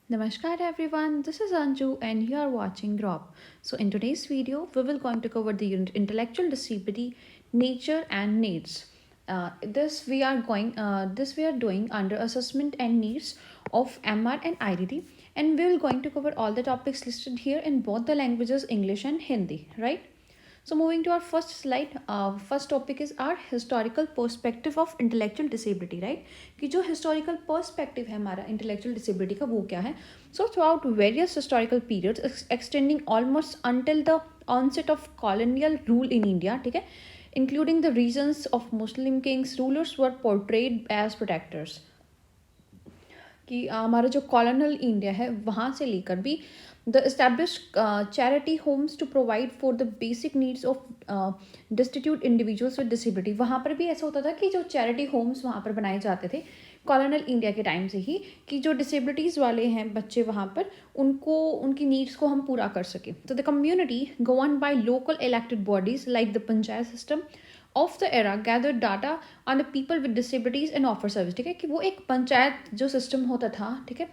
Namaskar everyone, this is Anju and you are watching Drop. So in today's video, we will going to cover the intellectual disability, nature and needs. This we are doing under assessment and needs of MR and IDD, and we will going to cover all the topics listed here in both the languages English and Hindi, right? So moving to our first slide, first topic is our historical perspective of intellectual disability, right? कि जो historical perspective है हमारा intellectual disability का वो क्या है? So throughout various historical periods extending almost until the onset of colonial rule in India, ठीक है? Including the regions of Muslim kings, rulers were portrayed as protectors. कि हमारा जो कॉलोनल इंडिया है वहाँ से लेकर भी the establish charity homes to provide for the basic needs of destitute individuals with disability, वहाँ पर भी ऐसा होता था कि जो चैरिटी होम्स वहाँ पर बनाए जाते थे कॉलोनल इंडिया के टाइम से ही, कि जो डिसेबिलिटीज़ वाले हैं बच्चे वहाँ पर उनको उनकी नीड्स को हम पूरा कर सकें. तो the community govern by local elected bodies like the panchayat system of the era gather data on the people with disabilities and offer service. ठीक है, कि वो एक पंचायत जो सिस्टम होता था, ठीक है,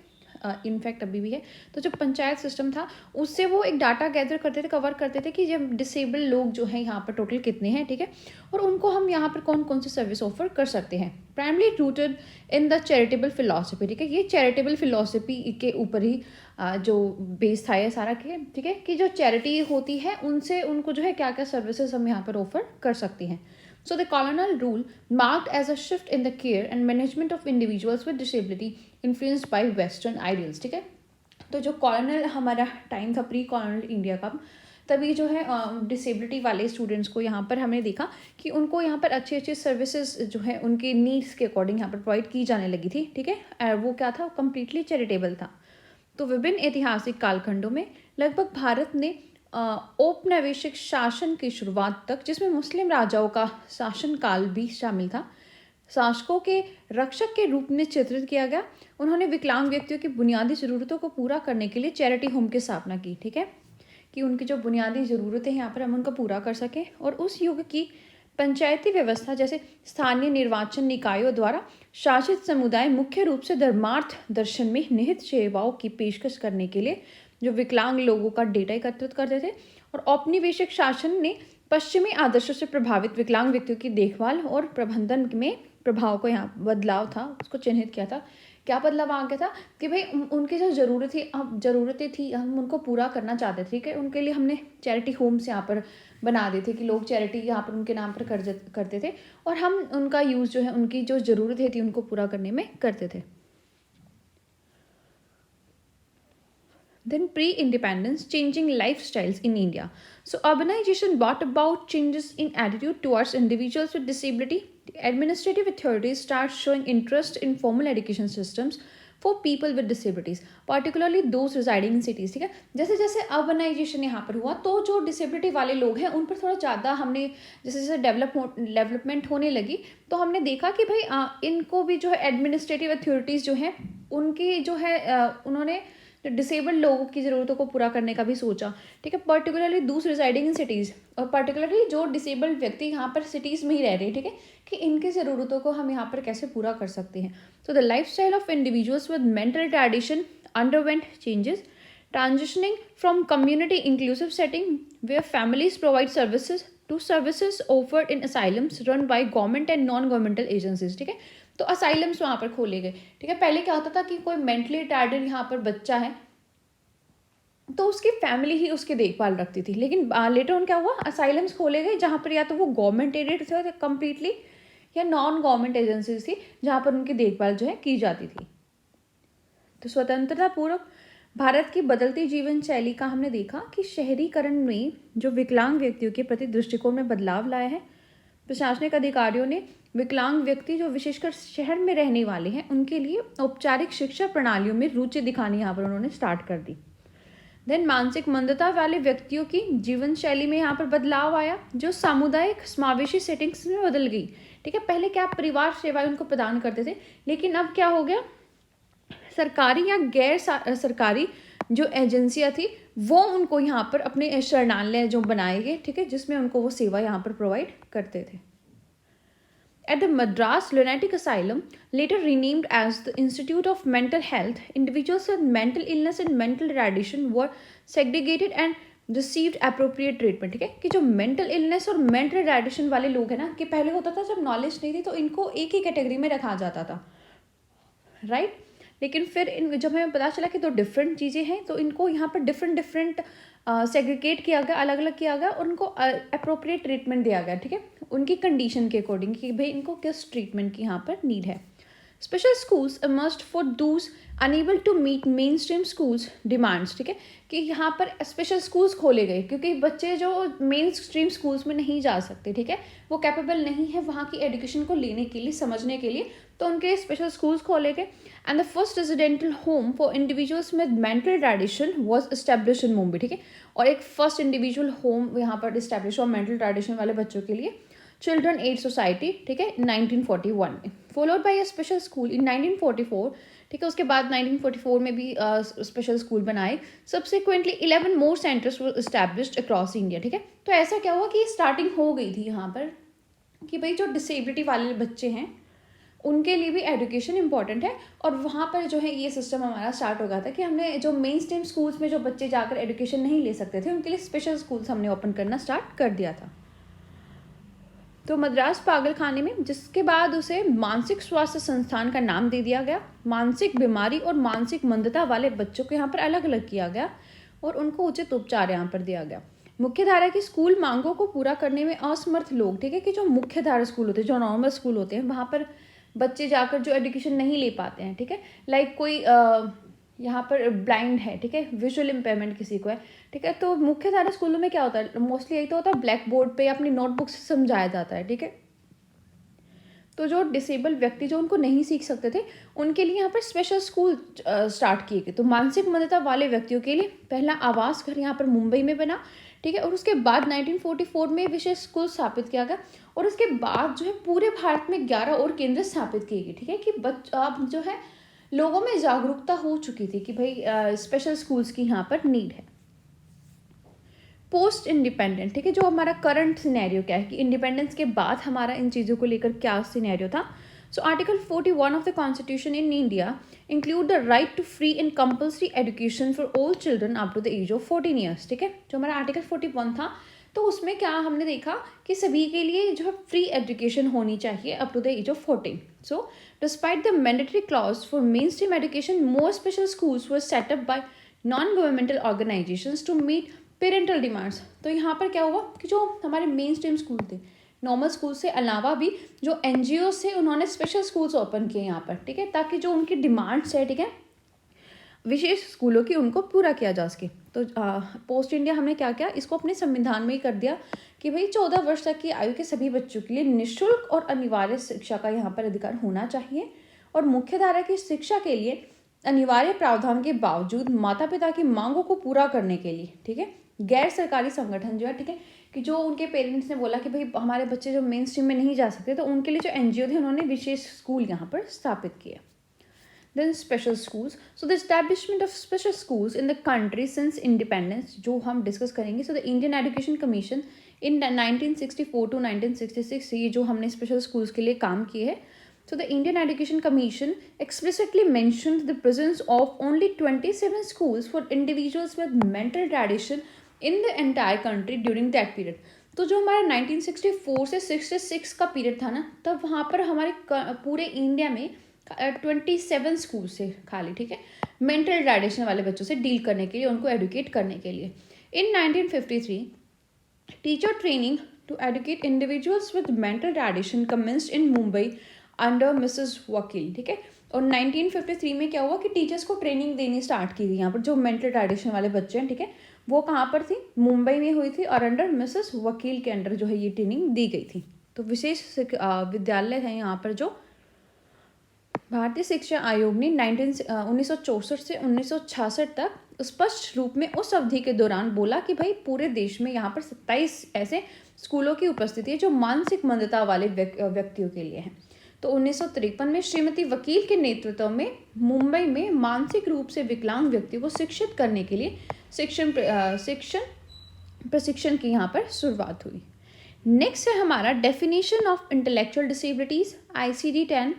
इनफैक्ट अभी भी है, तो जो पंचायत सिस्टम था उससे वो एक डाटा गैदर करते थे, कवर करते थे कि जब डिसेबल लोग जो हैं यहाँ पर टोटल कितने हैं, ठीक है, और उनको हम यहाँ पर कौन कौन सी सर्विस ऑफर कर सकते हैं. Primarily rooted in the charitable philosophy. ठीक है, ये चैरिटेबल फिलॉसफी के ऊपर ही जो बेस था ये सारा के, ठीक है, कि जो चैरिटी होती है उनसे उनको जो है क्या क्या सर्विसेज हम यहाँ पर ऑफर कर सकते हैं. So the colonial rule marked as a shift in the care and management of individuals with disability influenced by western ideals. ठीक है, तो जो कॉलोनल हमारा टाइम था प्री कॉलोनल इंडिया का, तभी जो है डिसेबिलिटी वाले स्टूडेंट्स को यहाँ पर हमने देखा कि उनको यहाँ पर अच्छी अच्छी सर्विसेज जो है उनकी नीड्स के अकॉर्डिंग यहाँ पर प्रोवाइड की जाने लगी थी. ठीक है, वो क्या था, कम्प्लीटली चैरिटेबल था. तो विभिन्न ऐतिहासिक कालखंडों में लगभग भारत ने औपनिवेशिक शासन की शुरुआत तक, जिसमें मुस्लिम राजाओं का शासनकाल भी शामिल था, शासकों के रक्षक के रूप में चित्रित किया गया. उन्होंने विकलांग व्यक्तियों की बुनियादी ज़रूरतों को पूरा करने के लिए चैरिटी होम की स्थापना की. ठीक है, कि उनकी जो बुनियादी ज़रूरतें हैं यहाँ पर हम उनको पूरा कर सकें. और उस युग की पंचायती व्यवस्था जैसे स्थानीय निर्वाचन निकायों द्वारा शासित समुदाय मुख्य रूप से धर्मार्थ दर्शन में निहित सेवाओं की पेशकश करने के लिए जो विकलांग लोगों का डेटा एकत्रित करते थे. और औपनिवेशिक शासन ने पश्चिमी आदर्शों से प्रभावित विकलांग व्यक्तियों की देखभाल और प्रबंधन में प्रभाव को यहाँ बदलाव था उसको चिन्हित किया था. क्या बदलाव आ गया था कि भाई उनकी जो ज़रूरतें थी हम उनको पूरा करना चाहते थे. ठीक है, उनके लिए हमने चैरिटी होम्स यहाँ पर बना देते कि लोग चैरिटी यहाँ पर उनके नाम पर करते थे और हम उनका यूज़ जो है उनकी जो ज़रूरतें थी उनको पूरा करने में करते थे. Then pre-independence, changing lifestyles in India. So urbanization brought about changes in attitude towards individuals with disability. Administrative authorities start showing interest in formal education systems for people with disabilities, particularly those residing in cities. ठीक है, जैसे जैसे urbanisation यहाँ पर हुआ तो जो disability वाले लोग हैं उन पर थोड़ा ज़्यादा हमने जैसे जैसे डेवलपमेंट होने लगी तो हमने देखा कि भाई इनको भी जो है एडमिनिस्ट्रेटिव अथॉरिटीज़ जो हैं उनकी जो है उन्होंने तो डिसेबल्ड लोगों की ज़रूरतों को पूरा करने का भी सोचा. ठीक है, पर्टिकुलरली दूस रिजाइडिंग इन सिटीज़, और पर्टिकुलरली जो डिसेबल्ड व्यक्ति यहाँ पर सिटीज़ में ही रह रहे हैं, ठीक है, कि इनकी ज़रूरतों को हम यहाँ पर कैसे पूरा कर सकते हैं. तो the life style of individuals with mental retardation underwent changes, transitioning from community inclusive setting where families provide services to services offered in asylums run by government and non-governmental agencies. ठीक है, तो असाइलम्स वहाँ पर खोले गए. ठीक है, पहले क्या होता था कि कोई मेंटली रिटार्डेड यहाँ पर बच्चा है तो उसकी फैमिली ही उसकी देखभाल रखती थी, लेकिन लेटर ऑन क्या हुआ, असाइलम्स खोले गए जहाँ पर या तो वो गवर्नमेंट एडेड थे कम्प्लीटली या नॉन गवर्नमेंट एजेंसीज थी जहाँ पर उनकी देखभाल जो है की जाती थी. तो स्वतंत्रता पूर्व भारत की बदलती जीवन शैली का हमने देखा कि शहरीकरण में जो विकलांग व्यक्तियों के प्रति दृष्टिकोण में बदलाव लाया है. प्रशासनिक अधिकारियों ने विकलांग व्यक्ति जो विशेषकर शहर में रहने वाले हैं उनके लिए औपचारिक शिक्षा प्रणालियों में रुचि दिखानी यहाँ पर उन्होंने स्टार्ट कर दी. देन मानसिक मंदता वाले व्यक्तियों की जीवन शैली में यहाँ पर बदलाव आया जो सामुदायिक समावेशी सेटिंग्स में बदल गई. ठीक है, पहले क्या परिवार सेवाएं उनको प्रदान करते थे, लेकिन अब क्या हो गया, सरकारी या गैर सरकारी जो एजेंसियां थी वो उनको यहाँ पर अपने शरणालय जो बनाए गए, ठीक है, जिसमें उनको वो सेवा यहाँ पर प्रोवाइड करते थे. At the Madras Lunatic Asylum, later renamed as the Institute of Mental Health, individuals with mental illness and mental retardation were segregated and received appropriate treatment. ठीक है कि जो मेंटल इलनेस और मेंटल रिटार्डेशन वाले लोग हैं ना, कि पहले होता था जब नॉलेज नहीं थी तो इनको एक ही कैटेगरी में रखा जाता था, राइट। लेकिन फिर इन जब हमें पता चला कि दो डिफरेंट चीज़ें हैं तो इनको यहाँ पर डिफरेंट सेग्रीगेट किया गया, अलग अलग किया गया और उनको अप्रोप्रिएट ट्रीटमेंट दिया गया, ठीक है, उनकी कंडीशन के अकॉर्डिंग कि भाई इनको किस ट्रीटमेंट की यहाँ पर नीड है। Special schools must for those unable to meet mainstream schools demands, ठीक है कि यहाँ पर स्पेशल स्कूल्स खोले गए क्योंकि बच्चे जो मेन स्ट्रीम स्कूल्स में नहीं जा सकते, ठीक है, वो कैपेबल नहीं है वहाँ की एजुकेशन को लेने के लिए, समझने के लिए, तो उनके लिए स्पेशल स्कूल्स खोले गए। And the first residential home for individuals with mental retardation was establish in Mumbai, ठीक है, और एक फर्स्ट इंडिविजुअल होम यहाँ पर इस्टेब्लिश हुआ मेंटल रिटार्डेशन वाले बच्चों के लिए, चिल्ड्रन एड सोसाइटी, ठीक है, 1941 में, followed by a special school इन 1944, ठीक है, उसके बाद 1944 में भी स्पेशल स्कूल बनाए। सब्सिक्वेंटली 11 मोर सेंटर्स वर एस्टैब्लिश्ड अक्रॉस इंडिया, ठीक है। तो ऐसा क्या हुआ कि स्टार्टिंग हो गई थी यहाँ पर कि भाई जो डिसेबिलिटी वाले बच्चे हैं उनके लिए भी एजुकेशन इंपॉर्टेंट है, और वहाँ पर जो है ये सिस्टम हमारा स्टार्ट हो गया था कि हमने जो मेन स्ट्रीम स्कूल्स में जो बच्चे जाकर एजुकेशन नहीं ले सकते थे उनके लिए स्पेशल स्कूल्स हमने ओपन करना स्टार्ट कर दिया था। तो मद्रास पागल खाने में, जिसके बाद उसे मानसिक स्वास्थ्य संस्थान का नाम दे दिया गया। मानसिक बीमारी और मानसिक मंदता वाले बच्चों को यहाँ पर अलग अलग किया गया और उनको उचित उपचार यहाँ पर दिया गया। मुख्य धारा की स्कूल मांगों को पूरा करने में असमर्थ लोग, ठीक है, कि जो मुख्य धारा स्कूल होते हैं, जो नॉर्मल स्कूल होते हैं, वहाँ पर बच्चे जाकर जो एजुकेशन नहीं ले पाते हैं, ठीक है, लाइक कोई यहाँ पर ब्लाइंड है, ठीक है, विजुअल इम्पेयरमेंट किसी को है, ठीक है, तो मुख्य धारा स्कूलों में क्या होता है, मोस्टली यही तो होता है, ब्लैक बोर्ड पे अपनी नोटबुक से समझाया जाता है, ठीक है। तो जो डिसेबल व्यक्ति जो उनको नहीं सीख सकते थे उनके लिए यहाँ पर स्पेशल स्कूल स्टार्ट किए गए। तो मानसिक मंदता वाले व्यक्तियों के लिए पहला आवास घर यहाँ पर मुंबई में बना, ठीक है, और उसके बाद 1944 में विशेष स्कूल स्थापित किया गया, और उसके बाद जो है पूरे भारत में 11 और केंद्र स्थापित किए गए, ठीक है, कि अब जो है लोगों में जागरूकता हो चुकी थी कि भाई स्पेशल स्कूल्स की यहाँ पर नीड है। पोस्ट इंडिपेंडेंट, ठीक है, जो हमारा करंट सिनेरियो क्या है कि इंडिपेंडेंस के बाद हमारा इन चीज़ों को लेकर क्या सिनेरियो था। So article 41 of the constitution in India include the right to free and compulsory education for all children up to the age of 14 years, ठीक है, जो हमारा आर्टिकल 41 था, तो उसमें क्या हमने देखा कि सभी के लिए जो है फ्री एजुकेशन होनी चाहिए up to the age of 14। So despite the mandatory clause for mainstream education, more special schools were set up by non governmental organisations to meet parental demands. तो यहाँ पर क्या हुआ कि जो हमारे मेन स्ट्रीम स्कूल थे, नॉर्मल स्कूल से अलावा भी जो NGO से उन्होंने स्पेशल स्कूल्स ओपन किए यहाँ पर, ठीक है, ताकि जो उनकी डिमांड्स है, ठीक है, विशेष स्कूलों की, उनको पूरा किया जा सके। तो पोस्ट इंडिया हमने क्या किया, इसको अपने संविधान में ही कर दिया कि भाई 14 वर्ष तक की आयु के सभी बच्चों के लिए निःशुल्क और अनिवार्य शिक्षा का यहाँ पर अधिकार होना चाहिए, और मुख्य धारा की शिक्षा के लिए अनिवार्य प्रावधान के बावजूद माता पिता की मांगों को पूरा करने के लिए, ठीक है, गैर सरकारी संगठन जो है, ठीक है, कि जो उनके पेरेंट्स ने बोला कि भाई हमारे बच्चे जो मेन स्ट्रीम में नहीं जा सकते, तो उनके लिए जो NGO थे उन्होंने विशेष स्कूल यहाँ पर स्थापित किए। Then special schools. So the establishment of special schools in the country since independence, जो हम डिस्कस करेंगे। So the Indian Education Commission in 1964 to 1966, ये जो हमने स्पेशल स्कूल्स के लिए काम किए हैं। So the Indian Education Commission explicitly mentioned the presence of only 27 schools for individuals with mental retardation in the entire country during that period. तो जो हमारा 1964 से 66 का पीरियड था ना, तब वहाँ पर हमारे पूरे इंडिया में 27 स्कूल से खाली, ठीक है, मेंटल रिटार्डेशन वाले बच्चों से डील करने के लिए, उनको एडुकेट करने के लिए। In 1953 teacher training to educate individuals with mental retardation commenced in Mumbai under Mrs Vakil, ठीक है, और 1953 में क्या हुआ कि टीचर्स को ट्रेनिंग देनी स्टार्ट की गई यहाँ पर, जो मेंटल रिटार्डेशन वाले बच्चे हैं, ठीक है, वो कहाँ पर थी, मुंबई में हुई थी, और अंडर मिसेस वकील के अंडर जो है ये ट्रेनिंग दी गई थी। तो विशेष विद्यालय है यहाँ पर जो भारतीय शिक्षा आयोग ने 1964 से 1966 तक स्पष्ट रूप में उस अवधि के दौरान बोला कि भाई पूरे देश में यहाँ पर 27 ऐसे स्कूलों की उपस्थिति है जो मानसिक मंदता वाले व्यक्तियों के लिए हैं। तो 1953 में श्रीमती वकील के नेतृत्व में मुंबई में मानसिक रूप से विकलांग व्यक्तियों को शिक्षित करने के लिए शिक्षण प्रशिक्षण की यहाँ पर शुरुआत हुई। नेक्स्ट है हमारा definition of intellectual disabilities, ICD-10,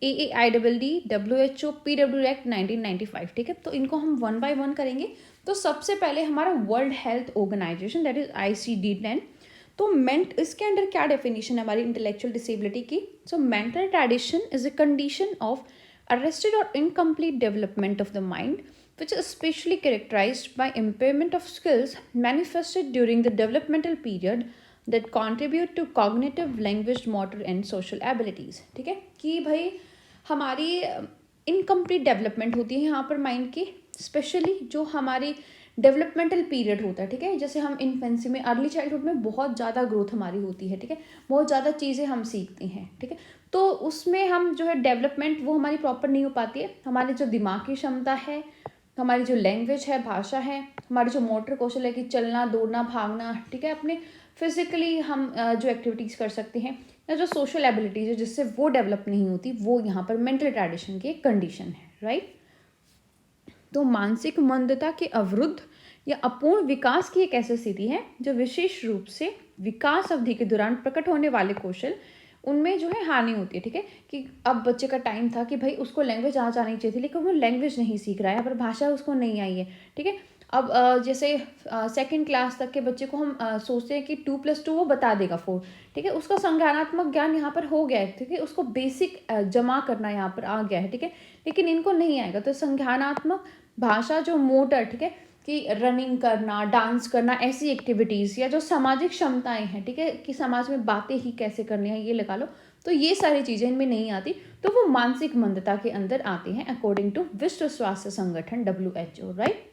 AAIDD, WHO, PW act 1995, ठीक है। तो इनको हम वन बाय वन करेंगे। तो सबसे पहले हमारा World Health Organisation that is ICD-10। तो इसके अंडर क्या डेफिनेशन है हमारी इंटेलेक्चुअल डिसेबिलिटी की? So mental retardation is a condition of arrested or incomplete development of the mind, which is especially characterized by impairment of skills manifested during the developmental period that contribute to cognitive, language, motor and social abilities। ठीक है कि भाई हमारी incomplete development होती है यहाँ पर mind की, स्पेशली जो हमारी डेवलपमेंटल पीरियड होता है, ठीक है। जैसे हम इन्फेंसी में, अर्ली चाइल्डहुड में बहुत ज़्यादा ग्रोथ हमारी होती है, ठीक है, बहुत ज़्यादा चीज़ें हम सीखते हैं, ठीक है। तो उसमें हम जो है डेवलपमेंट वो हमारी प्रॉपर नहीं हो पाती है। हमारी जो दिमाग की क्षमता है, हमारी जो लैंग्वेज है, भाषा है, हमारी जो मोटर कौशल है कि चलना, दौड़ना, भागना, ठीक है, अपने फिजिकली हम जो एक्टिविटीज़ कर सकते हैं, या जो सोशल एबिलिटीज़ है जिससे वो डेवलप नहीं होती, वो यहाँ पर मेंटल रिटार्डेशन की एक कंडीशन है, राइट। तो मानसिक मंदता के अवरुद्ध या अपूर्ण विकास की एक ऐसी स्थिति है जो विशेष रूप से विकास अवधि के दौरान प्रकट होने वाले कौशल उनमें जो है हानि होती है, ठीक है। कि अब बच्चे का टाइम था कि भाई उसको लैंग्वेज आ जानी चाहिए थी, लेकिन वो लैंग्वेज नहीं सीख रहा है, पर भाषा उसको नहीं आई है, ठीक है। अब जैसे सेकंड क्लास तक के बच्चे को हम सोचते हैं कि 2+2 वो बता देगा 4, ठीक है, उसका संज्ञानात्मक ज्ञान यहाँ पर हो गया है, ठीक है, उसको बेसिक जमा करना यहाँ पर आ गया है, ठीक है, लेकिन इनको नहीं आएगा। तो संज्ञानात्मक, भाषा, जो मोटर, ठीक है, कि रनिंग करना, डांस करना, ऐसी एक्टिविटीज़, या जो सामाजिक क्षमताएं हैं, ठीक है, कि समाज में बातें ही कैसे करनी है, ये लगा लो, तो ये सारी चीज़ें इनमें नहीं आती, तो वो मानसिक मंदता के अंदर आते हैं अकॉर्डिंग टू विश्व स्वास्थ्य संगठन WHO, राइट।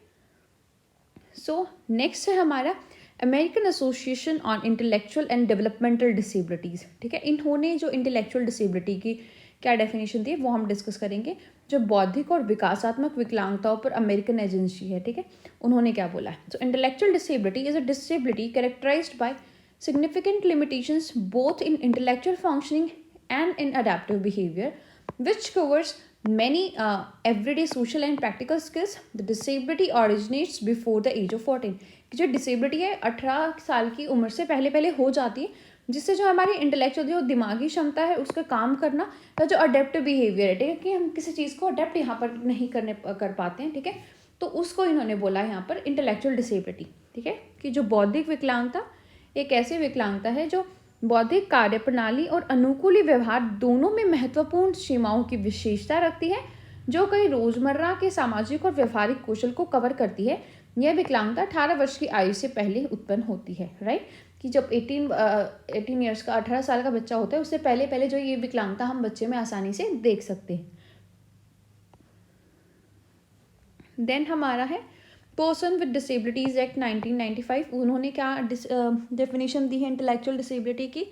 सो नेक्स्ट है हमारा American association on intellectual and developmental disabilities, ठीक है। इन्होंने जो इंटेलेक्चुअल डिसेबिलिटी की क्या डेफिनेशन दी वो हम डिस्कस करेंगे। जो बौद्धिक और विकासात्मक विकलांगताओं पर अमेरिकन एजेंसी है, ठीक है, उन्होंने क्या बोला है? So intellectual disability is a disability characterised by significant limitations both in intellectual functioning and in adaptive behavior, which covers many everyday social and practical skills. The disability originates before the age of 14। कि जो disability है 18 साल की उम्र से पहले पहले हो जाती है, जिससे जो हमारी इंटेलेक्चुअल जो दिमागी क्षमता है उसका काम करना, या जो अडेप्टिव बिहेवियर है, ठीक है, कि हम किसी चीज़ को अडेप्ट यहाँ पर नहीं कर पाते हैं, ठीक है, तो उसको इन्होंने बोला यहाँ पर इंटेलेक्चुअल डिसेबिलिटी, ठीक है। कि जो बौद्धिक विकलांगता एक ऐसी विकलांगता है जो बौद्धिक कार्य प्रणाली और अनुकूली व्यवहार दोनों में महत्वपूर्ण सीमाओं की विशेषता रखती है, जो कई रोजमर्रा के सामाजिक और व्यवहारिक कौशल को कवर करती है। यह विकलांगता 18 वर्ष की आयु से पहले उत्पन्न होती है, राइट। कि जब 18 ईयर्स का, 18 साल का बच्चा होता है, उससे पहले पहले जो ये विकलांगता हम बच्चे में आसानी से देख सकते हैं। देन हमारा है पर्सन विद डिसेबिलिटीज़ एक्ट 1995। उन्होंने क्या डेफिनेशन दी है इंटेलेक्चुअल डिसेबिलिटी की?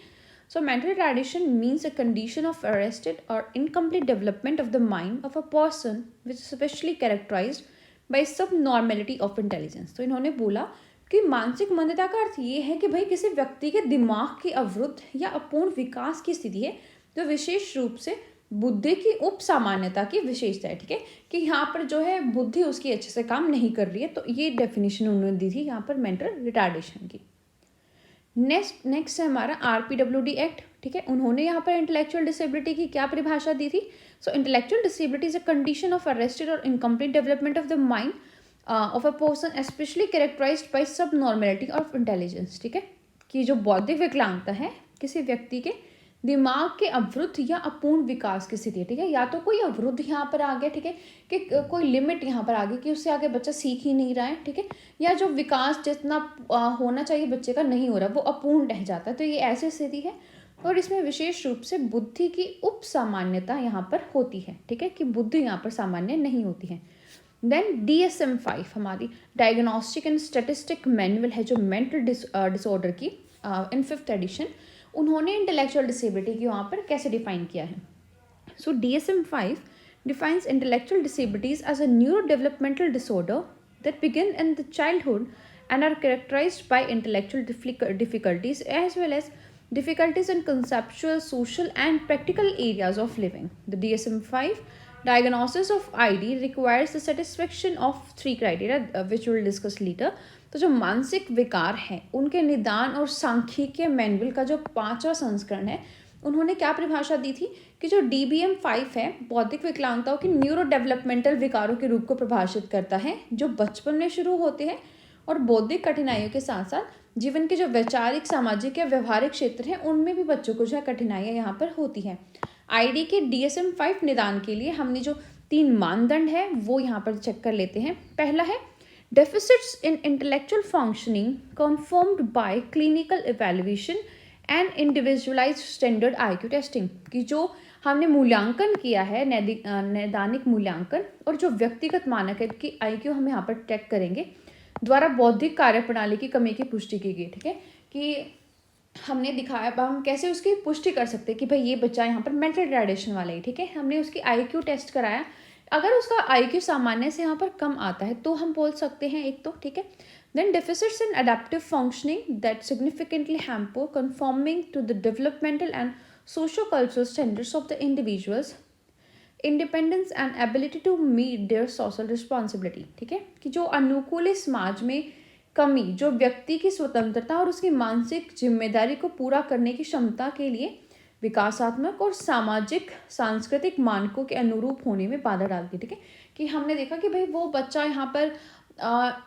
So mental retardation means a condition of arrested और incomplete development of the mind of a person which specially characterised by subnormality of intelligence. तो इन्होंने बोला कि मानसिक मंदता का अर्थ ये है कि भाई किसी व्यक्ति के दिमाग की अवरुद्ध या अपूर्ण विकास की स्थिति है, जो विशेष रूप से बुद्धि की उप सामान्यता की विशेषता है, ठीक है, कि यहाँ पर जो है बुद्धि उसकी अच्छे से काम नहीं कर रही है। तो ये डेफिनेशन उन्होंने दी थी यहाँ पर मेंटल रिटार्डेशन की। नेक्स्ट है हमारा RPWD एक्ट, ठीक है। उन्होंने यहाँ पर इंटेलेक्चुअल डिसेबिलिटी की क्या परिभाषा दी थी? So intellectual disability is a condition of arrested और incomplete development of the mind of a person specially characterised by subnormality of intelligence, ठीक है। कि जो बौद्धिक विकलांगता है किसी व्यक्ति के दिमाग के अवरुद्ध या अपूर्ण विकास की स्थिति है, ठीक है। या तो कोई अवरुद्ध यहाँ पर आ गया, ठीक है, कि कोई लिमिट यहाँ पर आ गई कि उससे आगे बच्चा सीख ही नहीं रहा है, ठीक है, या जो विकास जितना होना चाहिए बच्चे का नहीं हो रहा, वो अपूर्ण रह जाता है। तो ये ऐसी स्थिति है, और इसमें विशेष रूप से बुद्धि की उप सामान्यता यहाँ पर होती है, ठीक है, कि बुद्धि यहाँ पर सामान्य नहीं होती है। देन DSM-5 हमारी डायग्नोस्टिक एंड स्टेटिस्टिक मैनुअल है जो मेंटल डिसऑर्डर की इन 5th एडिशन, उन्होंने इंटेलेक्चुअल डिसेबिलिटी की वहाँ पर कैसे डिफाइन किया है? सो DSM-5 defines intellectual disabilities as a neurodevelopmental disorder that begin in the childhood and are characterized by intellectual difficulties as well as difficulties in conceptual, social and practical areas of living. The DSM-5 Diagnosis of ID requires the satisfaction of three criteria, which we'll discuss later. तो जो मानसिक विकार हैं उनके निदान और सांख्यिकीय manual का जो 5वां संस्करण है, उन्होंने क्या परिभाषा दी थी कि जो DBM-5 है बौद्धिक विकलांगताओं की न्यूरो डेवलपमेंटल विकारों के रूप को परिभाषित करता है, जो बचपन में शुरू होते हैं और बौद्धिक कठिनाइयों के साथ साथ जीवन के जो वैचारिक, सामाजिक या व्यवहारिक क्षेत्र हैं उनमें भी बच्चों को जो है कठिनाइयाँ यहाँ पर होती हैं। ID के DSM-5 निदान के लिए हमने जो 3 मानदंड है वो यहाँ पर चेक कर लेते हैं। पहला है deficits in intellectual functioning confirmed by clinical evaluation and individualised standard IQ testing, कि जो हमने मूल्यांकन किया है, नैदानिक मूल्यांकन और जो व्यक्तिगत मानक है कि IQ हम यहाँ पर चेक करेंगे, द्वारा बौद्धिक कार्यप्रणाली की कमी की पुष्टि की गई। ठीक है, कि हमने दिखाया, अब हम कैसे उसकी पुष्टि कर सकते हैं कि भाई ये बच्चा यहाँ पर मेंटल रिटार्डेशन वाला है। ठीक है, हमने उसकी IQ टेस्ट कराया, अगर उसका IQ सामान्य से यहाँ पर कम आता है तो हम बोल सकते हैं एक तो, ठीक है। Then deficits in adaptive functioning that significantly hamper conforming to the developmental and socio cultural standards of the individuals, independence and ability to meet their social responsibility. ठीक है, कि जो अनुकूल समाज में कमी, जो व्यक्ति की स्वतंत्रता और उसकी मानसिक जिम्मेदारी को पूरा करने की क्षमता के लिए विकासात्मक और सामाजिक सांस्कृतिक मानकों के अनुरूप होने में बाधा डालती है। ठीक है, कि हमने देखा कि भाई वो बच्चा यहाँ पर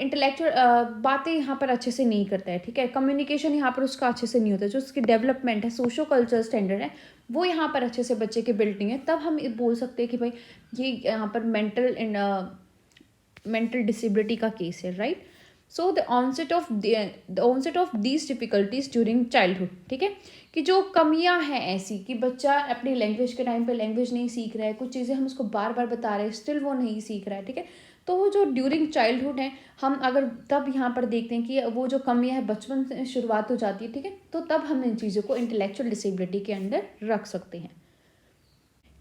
इंटेलेक्चुअल बातें यहाँ पर अच्छे से नहीं करता है। ठीक है, कम्युनिकेशन यहाँ पर उसका अच्छे से नहीं होता, जो उसकी डेवलपमेंट है, सोशो कल्चरल स्टैंडर्ड है, वो यहाँ पर अच्छे से बच्चे की बिल्डिंग है, तब हम बोल सकते हैं कि भाई ये यहाँ पर मेंटल डिसेबिलिटी का केस है, right. So the onset of these difficulties during childhood. ठीक है, कि जो कमियां हैं ऐसी कि बच्चा अपनी लैंग्वेज के टाइम पे लैंग्वेज नहीं सीख रहा है, कुछ चीज़ें हम उसको बार बार बता रहे हैं, स्टिल वो नहीं सीख रहा है। ठीक है, तो वो जो ड्यूरिंग चाइल्डहुड है, हम अगर तब यहाँ पर देखते हैं कि वो जो कमियां है बचपन से शुरुआत हो जाती है। ठीक है, तो तब हम इन चीज़ों को इंटेलेक्चुअल डिसेबिलिटी के अंदर रख सकते हैं।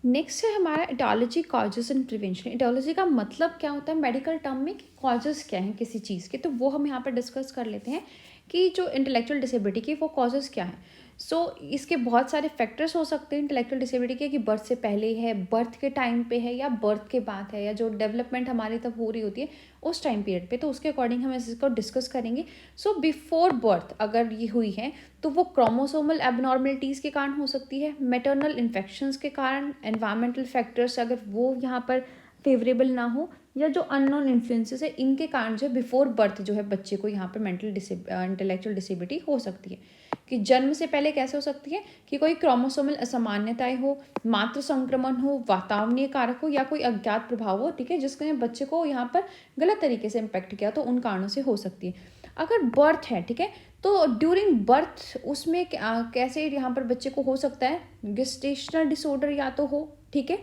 नेक्स्ट है हमारा aetiology, causes and prevention. Aetiology का मतलब क्या होता है मेडिकल टर्म में, कि कॉजेस क्या हैं किसी चीज़ के, तो वो हम यहाँ पर डिस्कस कर लेते हैं कि जो इंटेलेक्चुअल डिसेबिलिटी की वो कॉजेस क्या हैं। सो इसके बहुत सारे फैक्टर्स हो सकते हैं इंटेलेक्चुअल डिसेबिलिटी के, कि बर्थ से पहले है, बर्थ के टाइम पे है, या बर्थ के बाद है, या जो डेवलपमेंट हमारी तब हो रही होती है उस टाइम पीरियड पे, तो उसके अकॉर्डिंग हम इसको डिस्कस करेंगे। सो बिफोर बर्थ अगर ये हुई है तो वो क्रोमोसोमल एबनॉर्मलिटीज़ के कारण हो सकती है, मैटरनल इन्फेक्शंस के कारण, एनवायरमेंटल फैक्टर्स अगर वो यहाँ पर फेवरेबल ना हो, या जो अननोन इन्फ्लुएंसेस है इनके कारण जो है बिफोर बर्थ जो है बच्चे को यहाँ पर इंटेलेक्चुअल डिसेबिलिटी हो सकती है। कि जन्म से पहले कैसे हो सकती है, कि कोई क्रोमोसोमल असामान्यताएं हो, मातृ संक्रमण हो, वातावरणीय कारक हो, या कोई अज्ञात प्रभाव हो, ठीक है, जिसने बच्चे को यहाँ पर गलत तरीके से इम्पेक्ट किया, तो उन कारणों से हो सकती है। अगर बर्थ है, ठीक है, तो ड्यूरिंग बर्थ उसमें कैसे यहाँ पर बच्चे को हो सकता है गेस्टेशनल डिसऑर्डर या तो हो, ठीक है,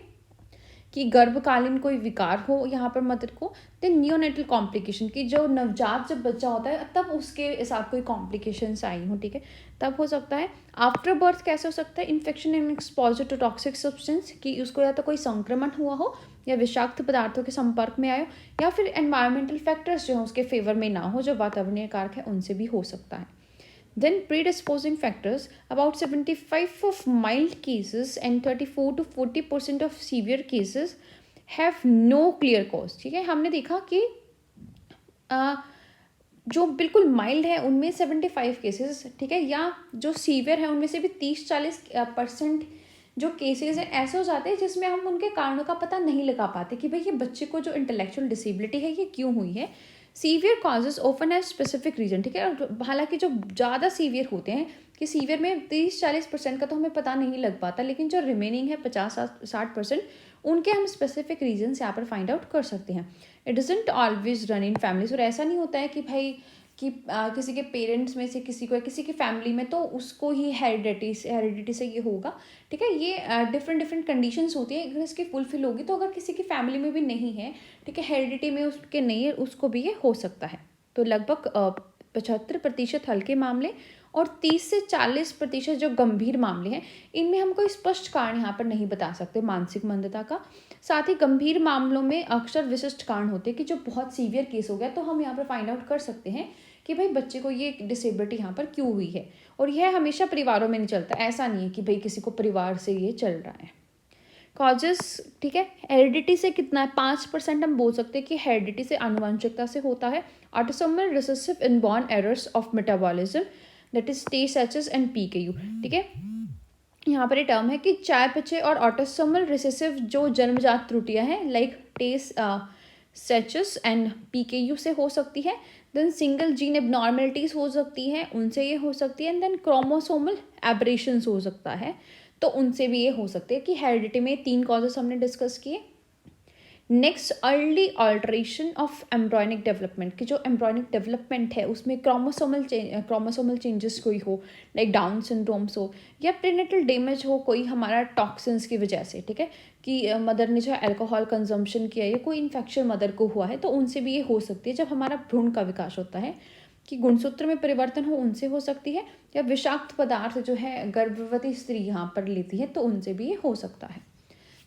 कि गर्भकालीन कोई विकार हो यहाँ पर मदर को। देन नियोनेटल कॉम्प्लिकेशन, कि जो नवजात जब बच्चा होता है तब उसके साथ कोई कॉम्प्लिकेशंस आई हो, ठीक है, तब हो सकता है। आफ्टर बर्थ कैसे हो सकता है, infection and exposure to toxic substance, कि उसको या तो कोई संक्रमण हुआ हो, या विषाक्त पदार्थों के संपर्क में आयो, या फिर एनवायरमेंटल फैक्टर्स जो हैं उसके फेवर में ना हो, जो वातावरणीय कारक है उनसे भी हो सकता है। Then predisposing factors, about 75 of mild cases and 34 to 40% of severe cases have no clear cause। ठीक है, हमने देखा कि जो बिल्कुल माइल्ड है उनमें 75 केसेस, ठीक है, या जो सीवियर है उनमें से भी 30-40% जो केसेस हैं ऐसे हो जाते हैं जिसमें हम उनके कारणों का पता नहीं लगा पाते कि भाई ये बच्चे को जो इंटेलेक्चुअल डिसेबिलिटी है ये क्यों हुई है। Severe causes open has specific reason, ठीक है, और हालांकि जो ज़्यादा सीवियर होते हैं कि सीवियर में 30-40% का तो हमें पता नहीं लग पाता, लेकिन जो रिमेनिंग है 50-60% उनके हम स्पेसिफिक रीजन्स यहाँ पर फाइंड आउट कर सकते हैं। It doesn't always run in families, और ऐसा नहीं होता है कि भाई कि किसी के पेरेंट्स में से किसी को, किसी की फैमिली में तो उसको ही हेरिडिटी से ये होगा, ठीक है, ये डिफरेंट कंडीशंस होती है, अगर इसकी फुलफिल होगी तो अगर किसी की फैमिली में भी नहीं है, ठीक है, हेरिडिटी में उसके नहीं है, उसको भी ये हो सकता है। तो लगभग 75% हल्के मामले और 30 से 40% जो गंभीर मामले हैं इनमें हम कोई स्पष्ट कारण यहाँ पर नहीं बता सकते मानसिक मंदता का। साथ ही गंभीर मामलों में अक्सर विशिष्ट कारण होते हैं कि जो बहुत सीवियर केस हो गया तो हम यहाँ पर फाइंड आउट कर सकते हैं कि भाई बच्चे को ये डिसेबिलिटी यहाँ पर क्यों हुई है। और यह हमेशा परिवारों में नहीं चलता, ऐसा नहीं है कि भाई किसी को परिवार से ये चल रहा है। कॉजेस, ठीक है, हेरिडिटी से कितना है, 5% हम बोल सकते हैं कि हेरिडिटी से, आनुवंशिकता से होता है. Autosomal recessive inborn errors of metabolism, that is TSH and PKU. ठीक है, यहाँ पर ये टर्म है कि चयापचय और ऑटोसोमल रिसेसिव जो जन्मजात त्रुटियां हैं लाइक TSH एंड PKU से हो सकती है. देन सिंगल जीन एबनॉर्मेलिटीज हो सकती हैं, उनसे ये हो सकती है. एंड देन क्रोमोसोमल एब्रेशंस हो सकता है, तो उनसे भी ये हो सकते हैं. कि हेरिडिटी में 3 कॉजेस हमने डिस्कस किए. Next, early alteration of embryonic development, कि जो एम्ब्रॉयनिक डेवलपमेंट है उसमें क्रोमोसोमल चेंजेस कोई हो, लाइक डाउन सिंड्रोम्स हो, या प्रीनेटल डैमेज हो कोई हमारा टॉक्सिन्स की वजह से. ठीक है, कि मदर ने जो अल्कोहल कंजम्पशन किया या कोई इन्फेक्शन मदर को हुआ है, तो उनसे भी ये हो सकती है. जब हमारा भ्रूण का विकास होता है कि गुणसूत्र में परिवर्तन हो, उनसे हो सकती है. या विषाक्त पदार्थ जो है गर्भवती स्त्री यहाँ पर लेती है, तो उनसे भी ये हो सकता है.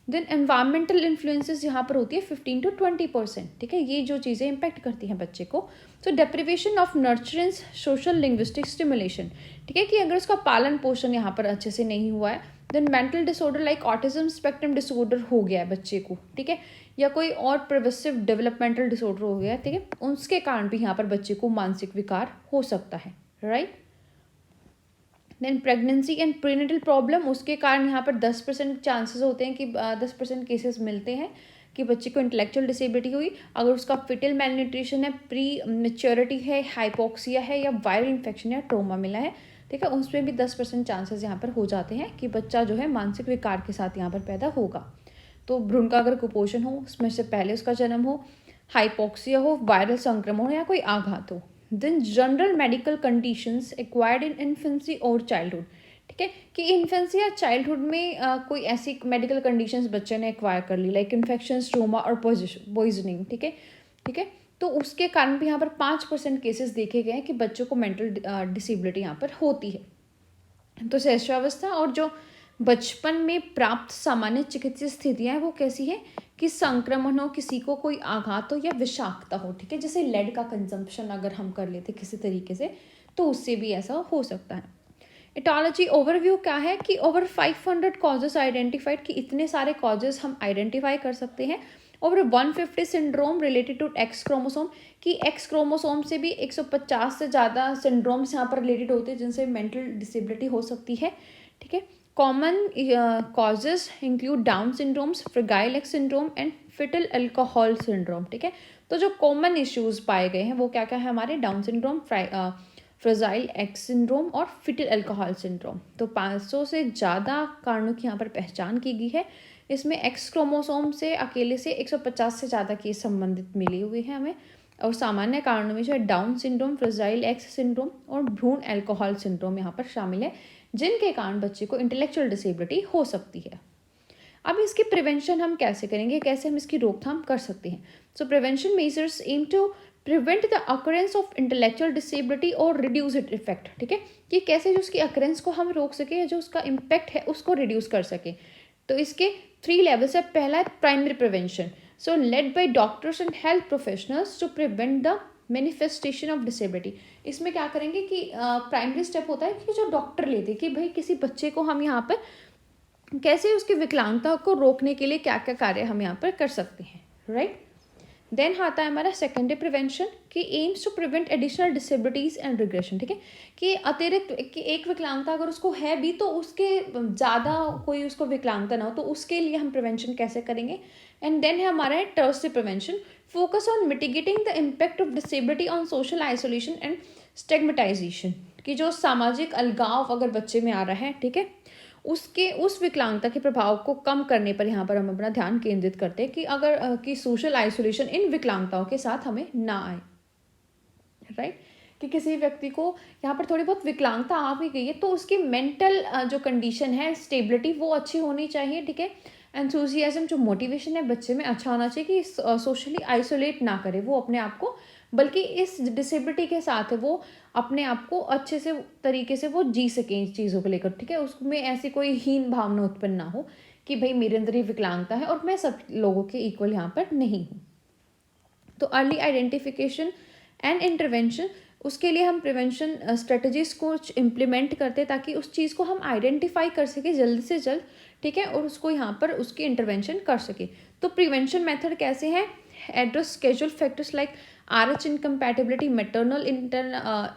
देन एनवायरमेंटल इन्फ्लुएंसेस यहाँ पर होती है 15 to 20%. ठीक है, ये जो चीज़ें इम्पैक्ट करती हैं बच्चे को. So deprivation of nurturance, social linguistic stimulation. ठीक है, कि अगर उसका पालन पोषण यहाँ पर अच्छे से नहीं हुआ है. Then mental disorder like autism spectrum disorder हो गया है बच्चे को. ठीक है, या कोई और प्रोग्रेसिव डेवलपमेंटल डिसऑर्डर हो गया है. ठीक है, उसके कारण भी यहाँ पर बच्चे को मानसिक विकार हो सकता है. Right. Then pregnancy and prenatal problem, उसके कारण यहाँ पर 10% चांसेस होते हैं कि 10% केसेस मिलते हैं कि बच्चे को इंटेलेक्चुअल डिसेबिलिटी हुई. अगर उसका फिटल मैलन्यूट्रिशन है, प्री मेच्योरिटी है, हाइपोक्सिया है, या वायरल इन्फेक्शन या ट्रोमा मिला है. ठीक है, उसमें भी 10% चांसेस यहाँ पर हो जाते हैं कि बच्चा जो है मानसिक विकार के साथ यहाँ पर पैदा होगा. तो भ्रूण का अगर कुपोषण हो, उसमें से पहले उसका जन्म हो, हाइपोक्सिया हो, वायरल संक्रमण हो, या कोई आघात हो. Then general medical conditions acquired in infancy और चाइल्डहुड. ठीक है, कि इन्फेंसी या चाइल्डहुड में कोई ऐसी मेडिकल कंडीशंस बच्चे ने एक्वायर कर ली, लाइक इन्फेक्शन, ट्रोमा और पॉइजनिंग. ठीक है, ठीक है, तो उसके कारण भी यहाँ पर 5% केसेस देखे गए हैं कि बच्चों को मेंटल डिसेबिलिटी यहाँ पर होती है. तो शैशवावस्था और जो बचपन में प्राप्त सामान्य चिकित्सीय स्थितियाँ हैं वो कैसी है कि संक्रमण हो, किसी को कोई आघात हो, या विषाक्तता हो. ठीक है, जैसे लेड का कंजम्पशन अगर हम कर लेते किसी तरीके से, तो उससे भी ऐसा हो सकता है. एटोलॉजी ओवरव्यू क्या है कि ओवर 500 कॉजेस आइडेंटिफाइड, कि इतने सारे कॉजेस हम आइडेंटिफाई कर सकते हैं. Over 150 syndrome related to X chromosome, कि एक्स क्रोमोसोम से भी 150 से ज़्यादा सिंड्रोम्स यहाँ पर रिलेटेड होते हैं जिनसे मेंटल डिसेबिलिटी हो सकती है. ठीक है, common causes include Down syndromes, fragile X syndrome and fetal alcohol syndrome. ठीक है, तो जो कॉमन इश्यूज पाए गए हैं वो क्या क्या है हमारे, down syndrome, fragile x syndrome और फिटल अल्कोहल सिंड्रोम. तो 500 से ज़्यादा कारणों की यहाँ पर पहचान की गई है. इसमें एक्स क्रोमोसोम से अकेले से 150 से ज़्यादा केस संबंधित मिले हुए हैं हमें. और सामान्य कारणों में जो है down syndrome, fragile x syndrome और भ्रूण अल्कोहल सिंड्रोम यहाँ पर शामिल है, जिनके कारण बच्चे को इंटेलेक्चुअल डिसेबिलिटी हो सकती है. अब इसकी प्रिवेंशन हम कैसे करेंगे, कैसे हम इसकी रोकथाम कर सकते हैं. So prevention measures aim to prevent the occurrence of intellectual disability और रिड्यूस इट इफेक्ट. ठीक है, कि कैसे जो उसकी अकरेंस को हम रोक सके, जो उसका इम्पैक्ट है उसको रिड्यूस कर सके. तो इसके 3 लेवल्स है. पहला है primary prevention, so led by doctors and health professionals to prevent the manifestation of disability. इसमें क्या करेंगे कि प्राइमरी स्टेप होता है कि जो डॉक्टर लेते हैं कि भाई किसी बच्चे को हम यहाँ पर कैसे उसकी विकलांगता को रोकने के लिए क्या क्या कार्य हम यहाँ पर कर सकते हैं. राइट. देन आता है हमारा सेकेंडरी प्रिवेंशन कि aims to prevent additional disabilities and regression. ठीक है, कि अतिरिक्त कि एक विकलांगता अगर उसको है भी तो उसके ज़्यादा कोई उसको विकलांगता ना हो, तो उसके लिए हम प्रिवेंशन कैसे करेंगे. एंड देन है हमारा है tertiary prevention, focus on mitigating the impact of disability on social isolation and stigmatisation. कि जो सामाजिक अलगाव अगर बच्चे में आ रहा है, ठीक है, उसके उस विकलांगता के प्रभाव को कम करने पर यहाँ पर हम अपना ध्यान केंद्रित करते हैं कि अगर कि सोशल आइसोलेशन इन विकलांगताओं के साथ हमें ना आए. राइट. कि किसी व्यक्ति को यहाँ पर थोड़ी बहुत विकलांगता आ भी गई है तो उसकी मेंटल जो कंडीशन है, स्टेबिलिटी, वो अच्छी होनी चाहिए. ठीक है, एंथुजियाज्म, जो मोटिवेशन है बच्चे में अच्छा होना चाहिए कि सोशली आइसोलेट ना करे वो अपने आप को, बल्कि इस डिसेबिलिटी के साथ वो अपने आप को अच्छे से तरीके से वो जी सकें इस चीज़ों को लेकर. ठीक है, उसमें ऐसी कोई हीन भावना उत्पन्न ना हो कि भाई मेरे अंदर ये विकलांगता है और मैं सब लोगों के इक्वल यहाँ पर नहीं हूँ. तो अर्ली आइडेंटिफिकेशन एंड इंटरवेंशन, उसके लिए हम प्रिवेंशन स्ट्रेटजीज को इम्प्लीमेंट करते हैं ताकि उस चीज़ को हम आइडेंटिफाई कर सके जल्द से जल्द, ठीक है, और उसको यहाँ पर उसकी इंटरवेंशन कर सके। तो प्रिवेंशन मेथड कैसे हैं? Address causal factors like RH incompatibility, maternal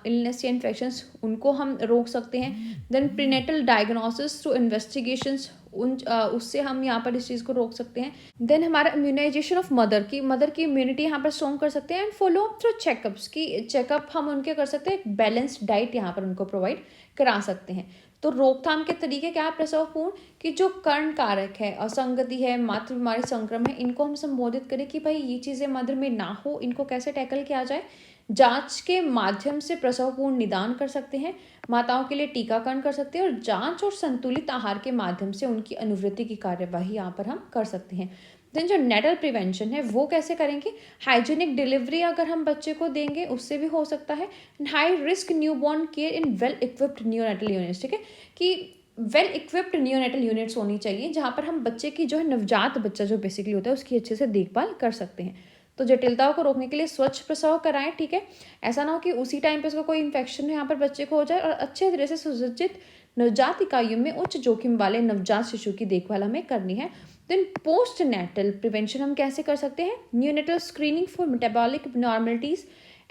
illness या इन्फेक्शंस, उनको हम रोक सकते हैं। Then prenatal diagnosis through investigations, उससे हम यहाँ पर इस चीज़ को रोक सकते हैं। देन हमारा इम्यूनाइजेशन ऑफ मदर की इम्यूनिटी यहाँ पर स्ट्रॉन्ग कर सकते हैं। And follow up through checkups, की चेकअप हम उनके कर सकते हैं, बैलेंस्ड डाइट यहाँ पर उनको प्रोवाइड करा सकते हैं। तो रोकथाम के तरीके क्या है प्रसवपूर्व, कि जो कर्ण कारक है, असंगति है, मातृ बीमारी संक्रमण है, इनको हम संबोधित करें कि भाई ये चीज़ें मदर में ना हो, इनको कैसे टैकल किया जाए। जांच के माध्यम से प्रसवपूर्व निदान कर सकते हैं, माताओं के लिए टीकाकरण कर सकते हैं, और जांच और संतुलित आहार के माध्यम से उनकी अनुवृत्ति की कार्यवाही यहाँ पर हम कर सकते हैं। देन जो नेटल प्रिवेंशन है वो कैसे करेंगे? हाइजीनिक डिलीवरी अगर हम बच्चे को देंगे उससे भी हो सकता है। High risk newborn care in well equipped neonatal units, ठीक है, कि वेल इक्विप्ड नियोनेटल यूनिट्स होनी चाहिए जहाँ पर हम बच्चे की जो है नवजात बच्चा जो बेसिकली होता है उसकी अच्छे से देखभाल कर सकते हैं। तो जटिलताओं को रोकने के लिए स्वच्छ प्रसव कराएं, ठीक है, ऐसा ना हो कि उसी टाइम पे उसका कोई इन्फेक्शन यहाँ पर बच्चे को हो जाए। और अच्छे तरह से सुसज्जित नवजात इकाइयों में उच्च जोखिम वाले नवजात शिशु की देखभाल हमें करनी है। देन पोस्ट नेटल प्रिवेंशन हम कैसे कर सकते हैं? Neonatal screening for metabolic abnormalities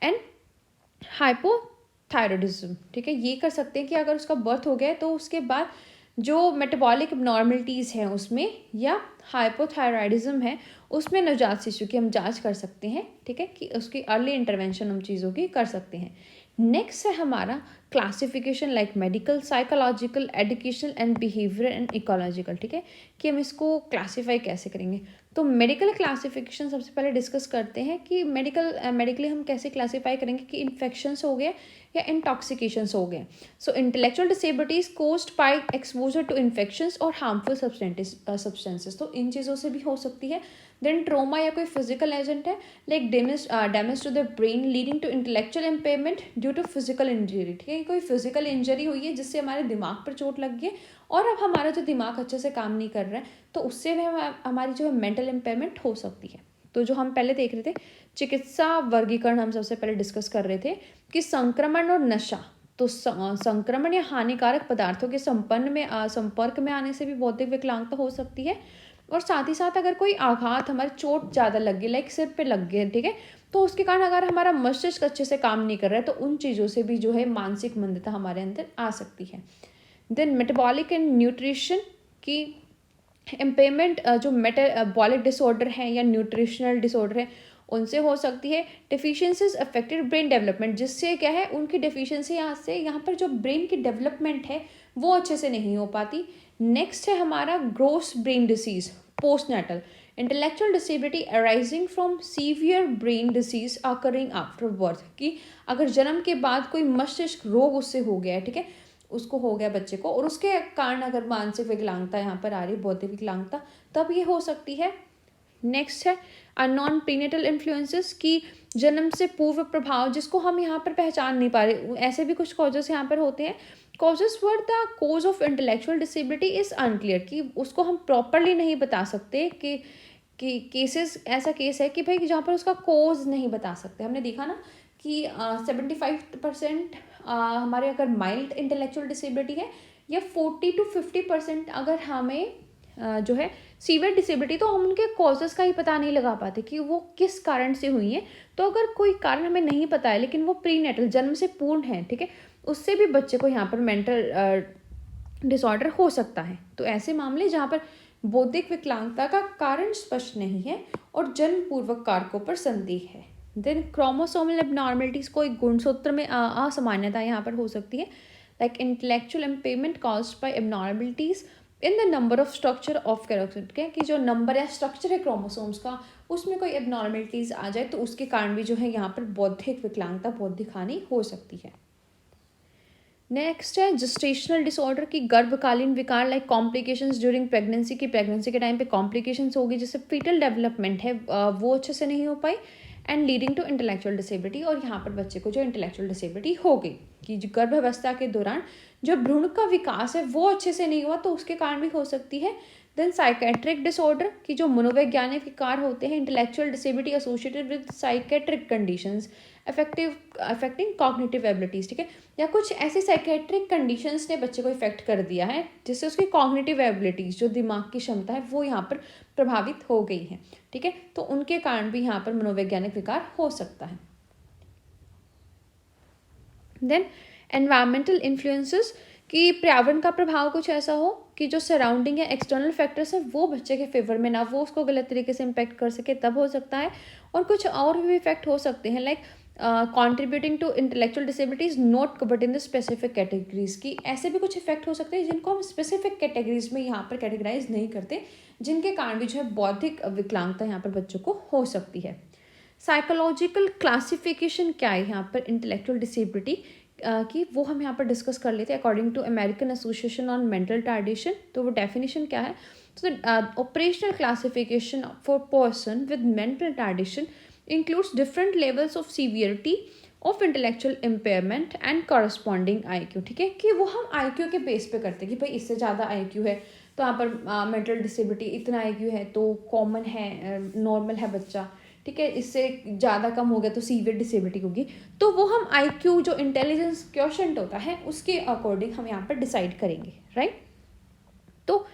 and hypothyroidism, ठीक है, ये कर सकते हैं कि अगर उसका बर्थ हो गया है तो उसके बाद जो मेटाबॉलिक एबनॉर्मलिटीज़ हैं उसमें, या हाइपोथायरॉयडिज्म है उसमें नवजात शिशु की हम जांच कर सकते हैं, ठीक है, कि उसकी अर्ली इंटरवेंशन हम चीज़ों की कर सकते हैं। नेक्स्ट है हमारा classification like medical, psychological, educational and behaviour and ecological, ठीक है, कि हम इसको क्लासीफाई कैसे करेंगे। तो मेडिकल क्लासिफिकेशन सबसे पहले डिस्कस करते हैं कि मेडिकली हम कैसे क्लासीफाई करेंगे कि इन्फेक्शंस हो गए या इंटॉक्सिकेशंस हो गए। So intellectual disabilities caused by exposure to infections और हार्मफुल सब्सटेंसेस, तो इन चीज़ों से भी हो सकती है। देन ट्रोमा या कोई फिजिकल एजेंट है like damage to the brain leading to intellectual impairment due to physical injury, ठीक है, कोई फिजिकल इंजरी हुई है जिससे हमारे दिमाग पर चोट लग गई और अब हमारा जो दिमाग अच्छे से काम नहीं कर रहा है, तो उससे भी हमारी जो है मेंटल इम्पेयरमेंट हो सकती है। तो जो हम पहले देख रहे थे चिकित्सा वर्गीकरण, हम सबसे पहले डिस्कस कर रहे थे कि संक्रमण और नशा। तो संक्रमण या हानिकारक पदार्थों के संपर्क में आने से भी बौद्धिक विकलांगता हो सकती है। और साथ ही साथ अगर कोई आघात, हमारी चोट ज़्यादा लग गई, लाइक सिर पे लग गए, ठीक है, तो उसके कारण अगर हमारा मस्तिष्क अच्छे से काम नहीं कर रहा है तो उन चीज़ों से भी जो है मानसिक मंदता हमारे अंदर आ सकती है। देन मेटाबॉलिक एंड न्यूट्रिशन की इम्पेयरमेंट, जो मेटाबॉलिक डिसऑर्डर है या न्यूट्रिशनल डिसऑर्डर है उनसे हो सकती है। डिफिशियंसीज अफेक्टेड ब्रेन डेवलपमेंट, जिससे क्या है उनकी डिफिशियंसी यहाँ पर जो ब्रेन की डेवलपमेंट है वो अच्छे से नहीं हो पाती। नेक्स्ट है हमारा gross brain disease postnatal, intellectual disability arising from severe brain disease occurring after birth, कि अगर जन्म के बाद कोई मस्तिष्क रोग उससे हो गया है, ठीक है, उसको हो गया बच्चे को, और उसके कारण अगर मानसिक विकलांगता यहाँ पर आ रही, बौद्धिक विकलांगता, तब ये हो सकती है। नेक्स्ट है नॉन प्रीनेटल इन्फ्लुएंसेस, की जन्म से पूर्व प्रभाव जिसको हम यहाँ पर पहचान नहीं पा रहे, ऐसे भी कुछ कॉजेस यहाँ पर होते हैं। Causes for the cause of intellectual disability is unclear, कि उसको हम प्रॉपरली नहीं बता सकते कि केसेस, ऐसा केस है कि भाई जहाँ पर उसका कोज नहीं बता सकते। हमने देखा ना कि 75% हमारे अगर माइल्ड इंटेलेक्चुअल डिसेबिलिटी है, या 40 to 50% अगर हमें जो है सीवियर डिसेबिलिटी, तो हम उनके कॉजेस का ही पता नहीं लगा पाते कि वो किस कारण से हुई है। तो अगर कोई कारण हमें नहीं पता है लेकिन वो प्रीनेटल जन्म से पूर्ण है, ठीक है, उससे भी बच्चे को यहाँ पर मेंटल डिसऑर्डर हो सकता है। तो ऐसे मामले जहाँ पर बौद्धिक विकलांगता का कारण स्पष्ट नहीं है और जन्म पूर्वक कारकों पर संदेह है। देन क्रोमोसोमल एबनॉर्मलिटीज, कोई गुणसूत्र में असामान्यता यहाँ पर हो सकती है, like intellectual impairment caused by abnormalities in the number of structure of कैरोक्सिड, कि जो नंबर या स्ट्रक्चर है क्रोमोसोम्स का उसमें कोई एबनॉर्मलिटीज आ जाए तो उसके कारण भी जो है यहाँ पर बौद्धिक विकलांगता, बौद्धिक हानि हो सकती है। नेक्स्ट है जेस्टेशनल डिसऑर्डर, की गर्भकालीन विकार लाइक कॉम्प्लिकेशंस ड्यूरिंग प्रेगनेंसी, की प्रेगनेंसी के टाइम पे कॉम्प्लिकेशंस होगी जिससे फीटल डेवलपमेंट है वो अच्छे से नहीं हो पाई, and leading to intellectual disability, और यहाँ पर बच्चे को जो इंटेलेक्चुअल डिसेबिलिटी हो गई कि जो गर्भावस्था के दौरान जो भ्रूण का विकास है वो अच्छे से नहीं हुआ तो उसके कारण भी हो सकती है। देन साइकेट्रिक डिसऑर्डर की जो मनोवैज्ञानिक विकार होते हैं, intellectual disability associated with psychiatric conditions affecting cognitive abilities, ठीक है, या कुछ ऐसी साइकेट्रिक कंडीशंस ने बच्चे को इफेक्ट कर दिया है जिससे उसकी कॉग्निटिव एबिलिटीज़, जो दिमाग की क्षमता है, वो यहाँ पर प्रभावित हो गई है, ठीक है, तो उनके कारण भी यहाँ पर मनोवैज्ञानिक विकार हो सकता है। देन एनवायरमेंटल इन्फ्लुएंसेस कि पर्यावरण का प्रभाव कुछ ऐसा हो कि जो सराउंडिंग या एक्सटर्नल फैक्टर्स है वो बच्चे के फेवर में ना, वो उसको गलत तरीके से इम्पेक्ट कर सके, तब हो सकता है। और कुछ और भी इफेक्ट हो सकते हैं, like contributing to intellectual disabilities not covered in the specific categories की, ऐसे भी कुछ इफेक्ट हो सकते हैं जिनको हम स्पेसिफिक कैटेगरीज में यहाँ पर कैटेगराइज नहीं करते, जिनके कारण भी जो है बौद्धिक विकलांगता यहाँ पर बच्चों को हो सकती है। साइकोलॉजिकल क्लासिफिकेशन क्या है यहाँ पर इंटेलेक्चुअल डिसेबिलिटी की, वो हम यहाँ पर डिस्कस कर लेते हैं according to American association on mental retardation. तो वो डेफिनेशन क्या है, तो operational classification for person with mental retardation includes different levels of severity of intellectual impairment and corresponding IQ, ठीक है, कि वो हम IQ के बेस पे करते हैं कि भाई इससे ज़्यादा IQ है तो यहाँ पर मेंटल डिसेबिलिटी, इतना IQ है तो कॉमन है, नॉर्मल है बच्चा, ठीक है, इससे ज़्यादा कम हो गया तो सीवियर डिसेबिलिटी होगी। तो वो हम IQ जो इंटेलिजेंस क्वोशेंट होता है उसके अकॉर्डिंग हम यहाँ पर डिसाइड करेंगे, राइट। तो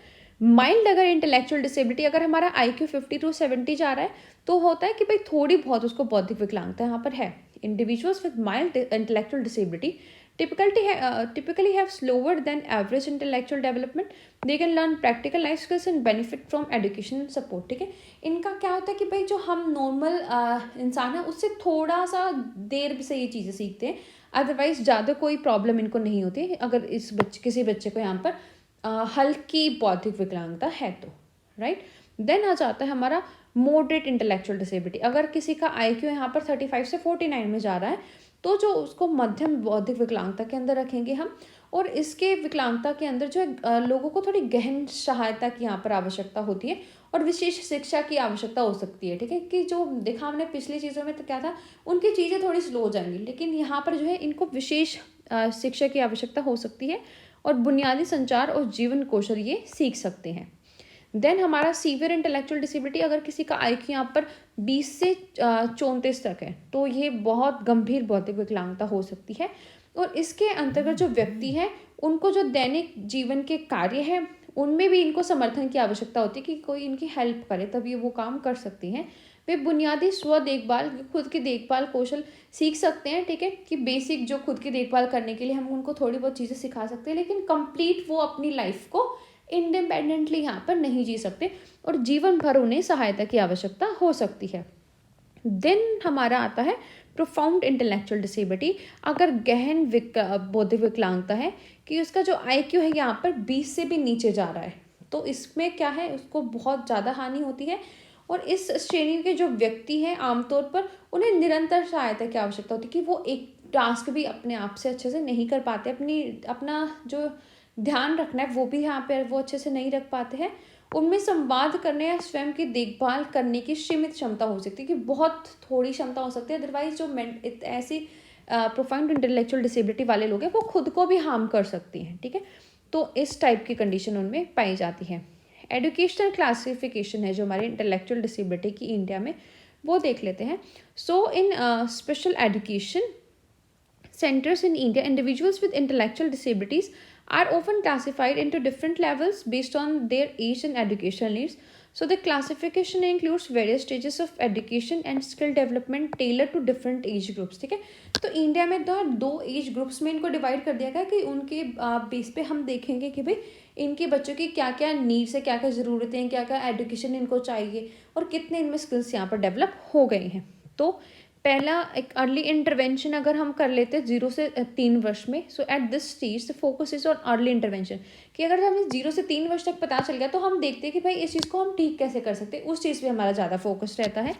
माइल्ड अगर इंटेलेक्चुअल डिसेबिलिटी, अगर हमारा IQ 50 to 70 जा रहा है तो होता है कि भाई थोड़ी बहुत उसको बौद्धिक विकलांगता यहाँ पर है। Individuals with mild intellectual disability typically have slower than average intellectual development. They can learn practical life skills and benefit from education and support, ठीक है। इनका क्या होता है कि भाई जो हम नॉर्मल इंसान है उससे थोड़ा सा देर से ये चीज़ें सीखते हैं, अदरवाइज ज़्यादा कोई प्रॉब्लम इनको नहीं होती अगर किसी बच्चे को यहाँ पर हल्की बौद्धिक विकलांगता है तो, राइट। देन आ जाता है हमारा मॉडरेट इंटेलेक्चुअल डिसेबिलिटी। अगर किसी का IQ यहाँ पर 35 से 49 में जा रहा है तो जो उसको मध्यम बौद्धिक विकलांगता के अंदर रखेंगे हम, और इसके विकलांगता के अंदर जो है लोगों को थोड़ी गहन सहायता की यहाँ पर आवश्यकता होती है और विशेष शिक्षा की आवश्यकता हो सकती है, ठीक है, कि जो देखा हमने पिछली चीज़ों में तो क्या था, उनकी चीज़ें थोड़ी स्लो हो जाएंगी, लेकिन यहाँ पर जो है इनको विशेष शिक्षा की आवश्यकता हो सकती है और बुनियादी संचार और जीवन कौशल ये सीख सकते हैं। देन हमारा सीवियर इंटेलेक्चुअल डिसेबिलिटी, अगर किसी का IQ यहाँ पर 20 से 34 तक है तो ये बहुत गंभीर बौद्धिक विकलांगता हो सकती है, और इसके अंतर्गत जो व्यक्ति है उनको जो दैनिक जीवन के कार्य है उनमें भी इनको समर्थन की आवश्यकता होती है कि कोई इनकी हेल्प करे तब ये वो काम कर सकती हैं। वे बुनियादी स्व देखभाल, खुद की देखभाल कौशल सीख सकते हैं, ठीक है, कि बेसिक जो खुद की देखभाल करने के लिए हम उनको थोड़ी बहुत चीज़ें सिखा सकते हैं, लेकिन कंप्लीट वो अपनी लाइफ को इंडिपेंडेंटली यहाँ पर नहीं जी सकते और जीवन भर उन्हें सहायता की आवश्यकता हो सकती है। देन हमारा आता है प्रोफाउंड इंटेलेक्चुअल डिसेबिलिटी। अगर गहन बौद्धिक विकलांगता है कि उसका जो IQ है यहाँ पर 20 से भी नीचे जा रहा है, तो इसमें क्या है, उसको बहुत ज़्यादा हानि होती है और इस श्रेणी के जो व्यक्ति हैं आमतौर पर उन्हें निरंतर सहायता की आवश्यकता होती है कि वो एक टास्क भी अपने आप से अच्छे से नहीं कर पाते, अपना जो ध्यान रखना है वो भी यहाँ पर वो अच्छे से नहीं रख पाते हैं। उनमें संवाद करने या स्वयं की देखभाल करने की सीमित क्षमता हो सकती है, कि बहुत थोड़ी क्षमता हो सकती है, अदरवाइज जो ऐसी प्रोफाउंड इंटेलेक्चुअल डिसेबिलिटी वाले लोग हैं वो खुद को भी हार्म कर सकती हैं, ठीक है, तो इस टाइप की कंडीशन उनमें पाई जाती है। एजुकेशनल क्लासिफिकेशन है जो हमारे इंटेलेक्चुअल डिसेबिलिटी की इंडिया में, वो देख लेते हैं। So in special education centers in India, individuals with intellectual disabilities are often classified into different levels based on their age and educational needs. So the classification includes various stages of education and skill development tailored to different age groups, ठीक है। तो India में दो age groups में इनको divide कर दिया गया कि उनके बेस पे हम देखेंगे कि भाई इनके बच्चों की क्या क्या नीड्स है, क्या क्या ज़रूरतें हैं, क्या क्या एजुकेशन इनको चाहिए और कितने इनमें स्किल्स यहाँ पर डेवलप हो गए हैं। तो पहला एक अर्ली इंटरवेंशन अगर हम कर लेते हैं 0 से 3 वर्ष में, so at this stage the focus is on early intervention, कि अगर हमें 0 से 3 वर्ष तक पता चल गया तो हम देखते हैं कि भाई इस चीज़ को हम ठीक कैसे कर सकते हैं, उस चीज़ पे हमारा ज़्यादा फोकस रहता है,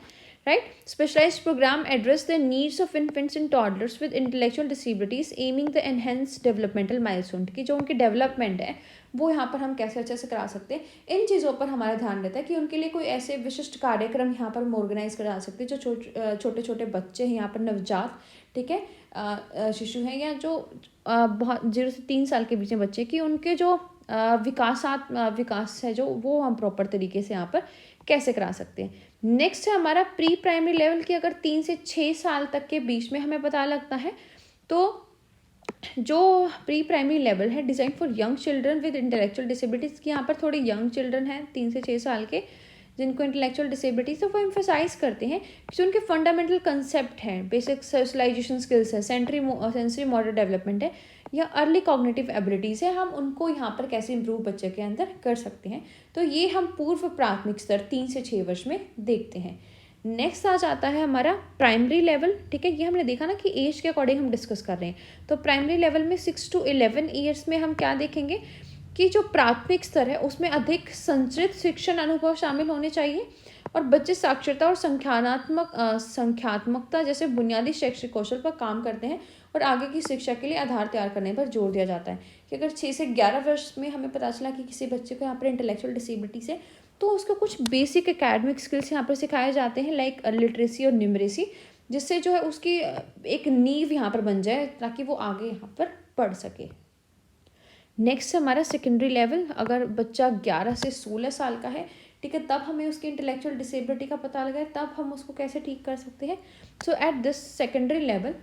right. Specialised program address the needs of infants and toddlers with intellectual disabilities aiming the enhance developmental milestone, कि जो उनकी डेवलपमेंट है वो यहाँ पर हम कैसे अच्छे से करा सकते हैं, इन चीज़ों पर हमारा ध्यान रहता है कि उनके लिए कोई ऐसे विशिष्ट कार्यक्रम यहाँ पर हम ऑर्गेनाइज करा सकते हैं जो छोटे छोटे बच्चे हैं यहाँ पर नवजात, ठीक है, शिशु हैं या जो बहुत 0 से 3 साल के बीच में बच्चे, कि उनके जो विकास है जो, वो हम प्रॉपर तरीके से यहाँ पर कैसे करा सकते हैं। नेक्स्ट है हमारा प्री प्राइमरी लेवल की, अगर 3 से 6 साल तक के बीच में हमें पता लगता है तो जो प्री प्राइमरी लेवल है design for young children with intellectual disabilities की, यहाँ पर थोड़े यंग चिल्ड्रन हैं 3 से 6 साल के जिनको इंटेलेक्चुअल डिसेबिलिटीज, तो वो एम्फोसाइज करते हैं कि जो उनके फंडामेंटल कंसेप्ट हैं, बेसिक सोशलाइजेशन स्किल्स है, सेंसरी मोटर डेवलपमेंट है या अर्ली कॉग्निटिव एबिलिटीज़ है, हम उनको यहाँ पर कैसे इंप्रूव बच्चे के अंदर कर सकते हैं। तो ये हम पूर्व प्राथमिक स्तर 3 से 6 वर्ष में देखते हैं। नेक्स्ट आ जाता है हमारा प्राइमरी लेवल। ठीक है, ये हमने देखा ना कि एज के अकॉर्डिंग हम डिस्कस कर रहे हैं। तो प्राइमरी लेवल में 6 to 11 ईयर्स में हम क्या देखेंगे कि जो प्राथमिक स्तर है उसमें अधिक संचित शिक्षण अनुभव शामिल होने चाहिए और बच्चे साक्षरता और संख्यात्मकता जैसे बुनियादी शैक्षिक कौशल पर काम करते हैं और आगे की शिक्षा के लिए आधार तैयार करने पर जोर दिया जाता है। कि अगर 6 से 11 वर्ष में हमें पता चला कि किसी बच्चे को यहाँ पर इंटेलेक्चुअल डिसेबिलिटीज है, तो उसको कुछ बेसिक एकेडमिक स्किल्स यहाँ पर सिखाए जाते हैं, लाइक लिटरेसी और न्यूमरेसी, जिससे जो है उसकी एक नींव यहाँ पर बन जाए ताकि वो आगे यहाँ पर पढ़ सके। नेक्स्ट हमारा सेकेंडरी लेवल, अगर बच्चा 11 से 16 साल का है, ठीक है, तब हमें उसकी इंटेलेक्चुअल डिसेबिलिटी का पता लगा है, तब हम उसको कैसे ठीक कर सकते हैं। So at this secondary level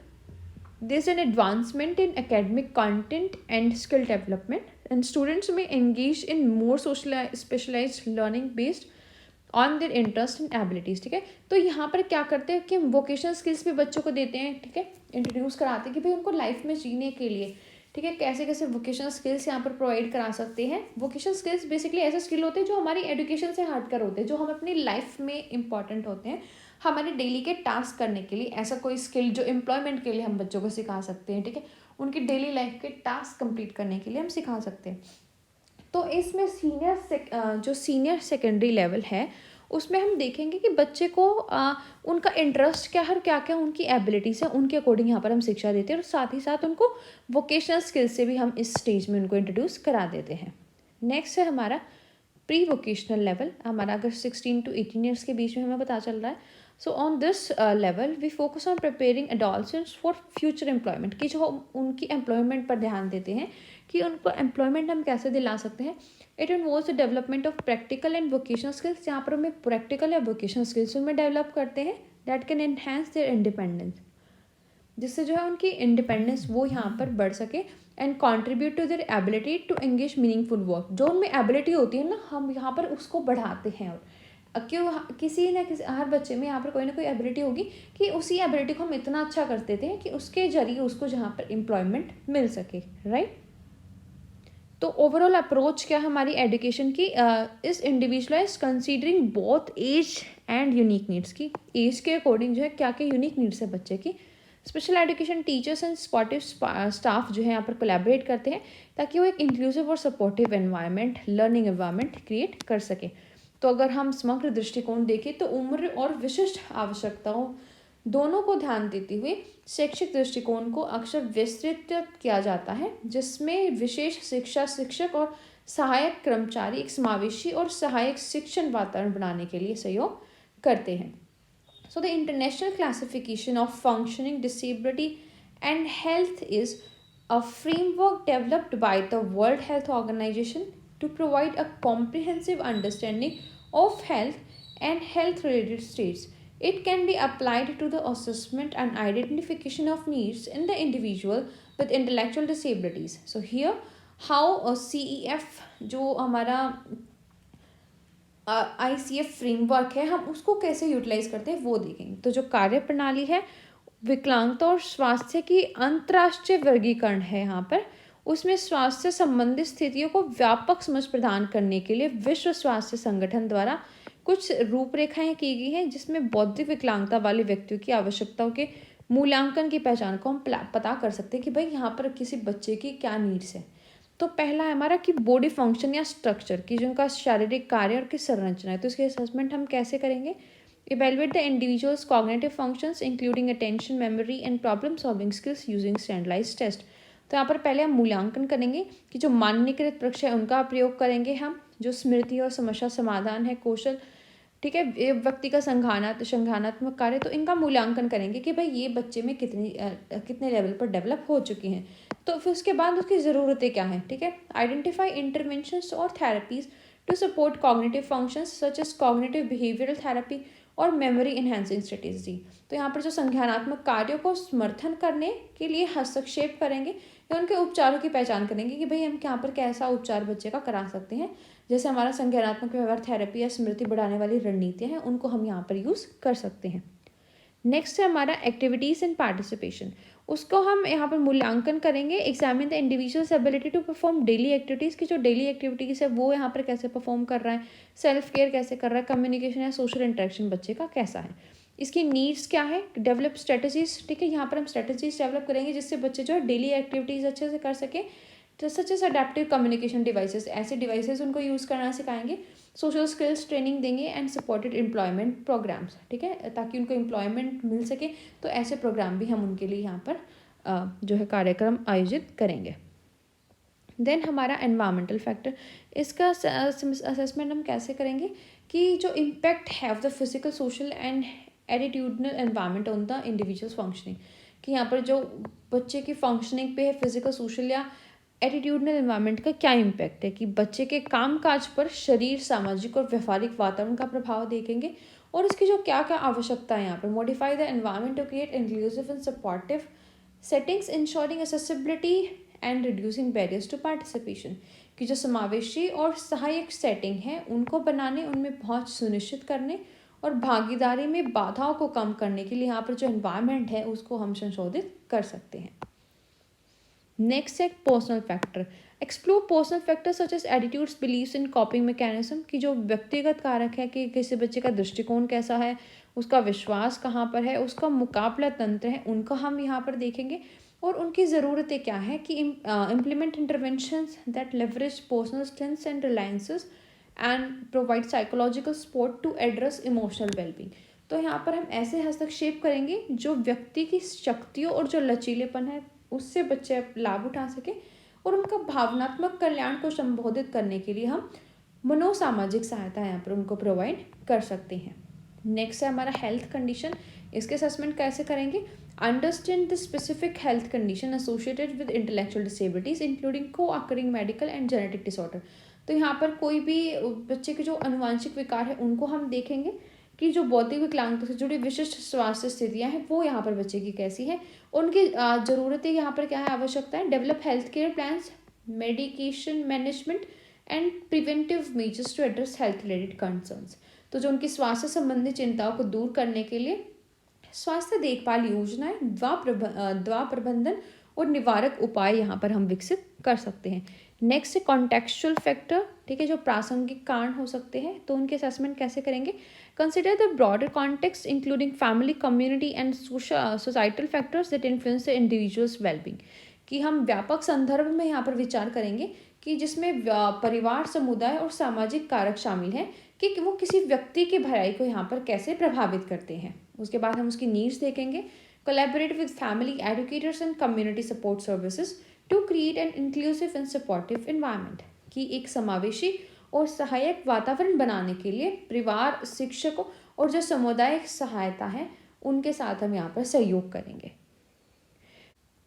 there is an advancement in academic content and skill development and students में engage in more specialised learning based on their interest and abilities. ठीक है, तो यहाँ पर क्या करते हैं कि हम वोकेशनल स्किल्स भी बच्चों को देते हैं। ठीक है, इंट्रोड्यूस कराते हैं कि भाई उनको लाइफ में जीने के लिए, ठीक है, कैसे कैसे वोकेशनल स्किल्स यहाँ पर प्रोवाइड करा सकते हैं। वोकेशनल स्किल्स बेसिकली ऐसे स्किल होते हैं जो हमारी एजुकेशन से हटकर होते हैं, जो हम अपनी लाइफ में इंपॉर्टेंट होते हैं हमारे डेली के टास्क करने के लिए। ऐसा कोई स्किल जो एम्प्लॉयमेंट के लिए हम बच्चों को सिखा सकते हैं, ठीक है, उनकी डेली लाइफ के टास्क कंप्लीट करने के लिए हम सिखा सकते हैं। तो इसमें जो सीनियर सेकेंडरी लेवल है उसमें हम देखेंगे कि बच्चे को उनका इंटरेस्ट क्या है और क्या क्या उनकी एबिलिटीज़ है, उनके अकॉर्डिंग यहाँ पर हम शिक्षा देते हैं और साथ ही साथ उनको वोकेशनल स्किल्स से भी हम इस स्टेज में उनको इंट्रोड्यूस करा देते हैं। नेक्स्ट है हमारा प्री वोकेशनल लेवल, हमारा अगर 16 to 18 ईयर्स के बीच में हमें पता चल रहा है। So on this level we focus on preparing adolescents for future employment, कि जो उनकी एम्प्लॉयमेंट पर ध्यान देते हैं कि उनको एम्प्लॉयमेंट हम कैसे दिला सकते हैं। It involves the development of practical and vocational skills, यहाँ पर हमें प्रैक्टिकल या वोकेशनल स्किल्स उनमें डेवलप करते हैं that can enhance their independence, जिससे जो है उनकी इंडिपेंडेंस वो यहाँ पर बढ़ सके and contribute to their ability to engage meaningful work. जो उनमें एबिलिटी होती है ना, हम यहाँ पर उसको बढ़ाते हैं। और क्यों, किसी न किसी हर बच्चे में यहाँ पर कोई ना कोई एबिलिटी होगी कि उसी एबिलिटी को हम इतना अच्छा कर देते हैं कि उसके जरिए उसको जहाँ पर एम्प्लॉयमेंट मिल सके, राइट। तो ओवरऑल अप्रोच क्या हमारी एजुकेशन की इस individualise considering both age and unique needs की, एज के अकॉर्डिंग जो है क्या क्या यूनिक नीड्स है बच्चे की। Special education teachers and supportive staff जो है यहाँ पर कोलैबोरेट करते हैं ताकि वो एक इंक्लूसिव और supportive environment, learning environment create कर सके। तो अगर हम समग्र दृष्टिकोण देखें तो उम्र और विशिष्ट आवश्यकताओं दोनों को ध्यान देते हुए शैक्षिक दृष्टिकोण को अक्सर विस्तृत किया जाता है, जिसमें विशेष शिक्षा शिक्षक और सहायक कर्मचारी एक समावेशी और सहायक शिक्षण वातावरण बनाने के लिए सहयोग करते हैं। So the international classification of functioning disability and health is a framework developed by the World Health Organization to provide a comprehensive understanding of health and health related states. It can be applied to the assessment and identification of needs in the individual with intellectual disabilities. So here, how a CEF जो हमारा ICF framework है, हम उसको कैसे utilise करते हैं वो देखेंगे। तो जो कार्य प्रणाली है विकलांगता और स्वास्थ्य की अंतर्राष्ट्रीय वर्गीकरण है यहाँ पर, उसमें स्वास्थ्य संबंधित स्थितियों को व्यापक समझ प्रदान करने के लिए विश्व स्वास्थ्य संगठन द्वारा कुछ रूपरेखाएं की गई हैं, जिसमें बौद्धिक विकलांगता वाले व्यक्तियों की आवश्यकताओं के मूल्यांकन की पहचान को हम पता कर सकते हैं कि भाई यहाँ पर किसी बच्चे की क्या नीड्स है। तो पहला है हमारा कि बॉडी फंक्शन या स्ट्रक्चर की जो उनका शारीरिक कार्य और की संरचना है, तो इसकी असेसमेंट हम कैसे करेंगे। Evaluate the individual's cognitive functions including attention, memory and problem solving skills using standardised test. तो यहाँ पर पहले हम मूल्यांकन करेंगे कि जो मानकीकृत परीक्षा है उनका प्रयोग करेंगे हम, जो स्मृति और समस्या समाधान है कौशल ठीक है, ये व्यक्ति का संज्ञानात्मक कार्य, तो इनका मूल्यांकन करेंगे कि भाई ये बच्चे में कितने लेवल पर डेवलप हो चुकी हैं। तो फिर उसके बाद उसकी ज़रूरतें क्या हैं, ठीक है। आइडेंटिफाई इंटरवेंशंस और therapies to support cognitive functions such as cognitive behavioural therapy और मेमोरी इन्हेंसिंग स्ट्रेटेजी। तो यहाँ पर जो संज्ञानात्मक कार्यों को समर्थन करने के लिए हस्तक्षेप करेंगे या उनके उपचारों की पहचान करेंगे कि भाई हम यहाँ पर कैसा उपचार बच्चे का करा सकते हैं। जैसे हमारा संज्ञानात्मक व्यवहार थेरेपी या स्मृति बढ़ाने वाली रणनीतियाँ हैं, उनको हम यहाँ पर यूज़ कर सकते हैं। नेक्स्ट है हमारा एक्टिविटीज़ एंड पार्टिसिपेशन। उसको हम यहाँ पर मूल्यांकन करेंगे। Examine the individual's ability to perform daily activities, की जो डेली एक्टिविटीज़ है वो यहाँ पर कैसे परफॉर्म कर रहा है, सेल्फ केयर कैसे कर रहा है, कम्युनिकेशन या सोशल इंटरेक्शन बच्चे का कैसा है, इसकी नीड्स क्या है, डेवलप स्ट्रेटजीज। ठीक है, यहाँ पर हम स्ट्रेटजीज डेवलप करेंगे जिससे बच्चे जो है डेली एक्टिविटीज़ अच्छे से कर सके। Such as adaptive communication devices, ऐसे डिवाइसेस उनको यूज़ करना सिखाएंगे। सोशल स्किल्स ट्रेनिंग देंगे एंड सपोर्टेड एम्प्लॉयमेंट प्रोग्राम्स, ठीक है, ताकि उनको एम्प्लॉयमेंट मिल सके। तो ऐसे प्रोग्राम भी हम उनके लिए यहाँ पर जो है कार्यक्रम आयोजित करेंगे। देन हमारा एनवायरमेंटल फैक्टर, इसका असेसमेंट हम कैसे करेंगे कि जो इम्पैक्ट है of the physical social and attitudinal environment on the individuals functioning, कि यहाँ पर जो बच्चे की फंक्शनिंग पे है फिजिकल सोशल या एटीट्यूडनल एनवायरनमेंट का क्या इम्पैक्ट है, कि बच्चे के कामकाज पर शरीर, सामाजिक और व्यवहारिक वातावरण का प्रभाव देखेंगे और उसकी जो क्या क्या आवश्यकता है यहाँ पर। Modify the environment to create inclusive and supportive settings ensuring accessibility and reducing barriers to participation, कि जो समावेशी और सहायक सेटिंग है उनको बनाने, उनमें पहुंच सुनिश्चित करने और भागीदारी में बाधाओं को कम करने के लिए यहाँ पर जो एनवायरनमेंट है उसको हम संशोधित कर सकते हैं। नेक्स्ट है personal factor. Explore personal factor such as attitudes, beliefs in coping mechanism, की जो व्यक्तिगत कारक है कि किसी बच्चे का दृष्टिकोण कैसा है, उसका विश्वास कहाँ पर है, उसका मुकाबला तंत्र है, उनको हम यहाँ पर देखेंगे और उनकी ज़रूरतें क्या है, कि implement interventions that leverage personal strengths and reliances and provide psychological support to address emotional wellbeing. तो यहाँ पर हम ऐसे हस्तक्षेप करेंगे जो व्यक्ति की शक्तियों और जो लचीलेपन है उससे बच्चे लाभ उठा सके और उनका भावनात्मक कल्याण को संबोधित करने के लिए हम मनोसामाजिक सहायता यहाँ पर उनको प्रोवाइड कर सकते हैं। नेक्स्ट है हमारा हेल्थ कंडीशन। इसके असेसमेंट कैसे करेंगे? Understand the specific health condition associated with intellectual disabilities including co-occurring medical and genetic disorder. तो यहाँ पर कोई भी बच्चे के जो आनुवांशिक विकार है उनको हम देखेंगे कि जो बौद्धिक विकलांगता से जुड़ी विशिष्ट स्वास्थ्य स्थितियाँ हैं वो यहाँ पर बच्चे की कैसी है, उनकी ज़रूरतें यहाँ पर क्या है, आवश्यकताएं। Develop health care plans, medication management and preventive measures to address health related concerns. तो जो उनकी स्वास्थ्य संबंधी चिंताओं को दूर करने के लिए स्वास्थ्य देखभाल योजनाएं, दवा प्रबंधन और निवारक उपाय यहाँ पर हम विकसित कर सकते हैं। नेक्स्ट है कॉन्टेक्चुअल फैक्टर, ठीक है, जो प्रासंगिक कारण हो सकते हैं तो उनके असेसमेंट कैसे करेंगे? Consider the broader context including family, community and societal factors that influence the individuals wellbeing, कि हम व्यापक संदर्भ में यहाँ पर विचार करेंगे कि जिसमें परिवार, समुदाय और सामाजिक कारक शामिल हैं कि वो किसी व्यक्ति की भलाई को यहाँ पर कैसे प्रभावित करते हैं। उसके बाद हम उसकी नीड्स देखेंगे। Collaborate with family, educators and community support services to create an inclusive and supportive environment, कि एक समावेशी और सहायक वातावरण बनाने के लिए परिवार, शिक्षकों और जो सामुदायिक सहायता है उनके साथ हम यहाँ पर सहयोग करेंगे।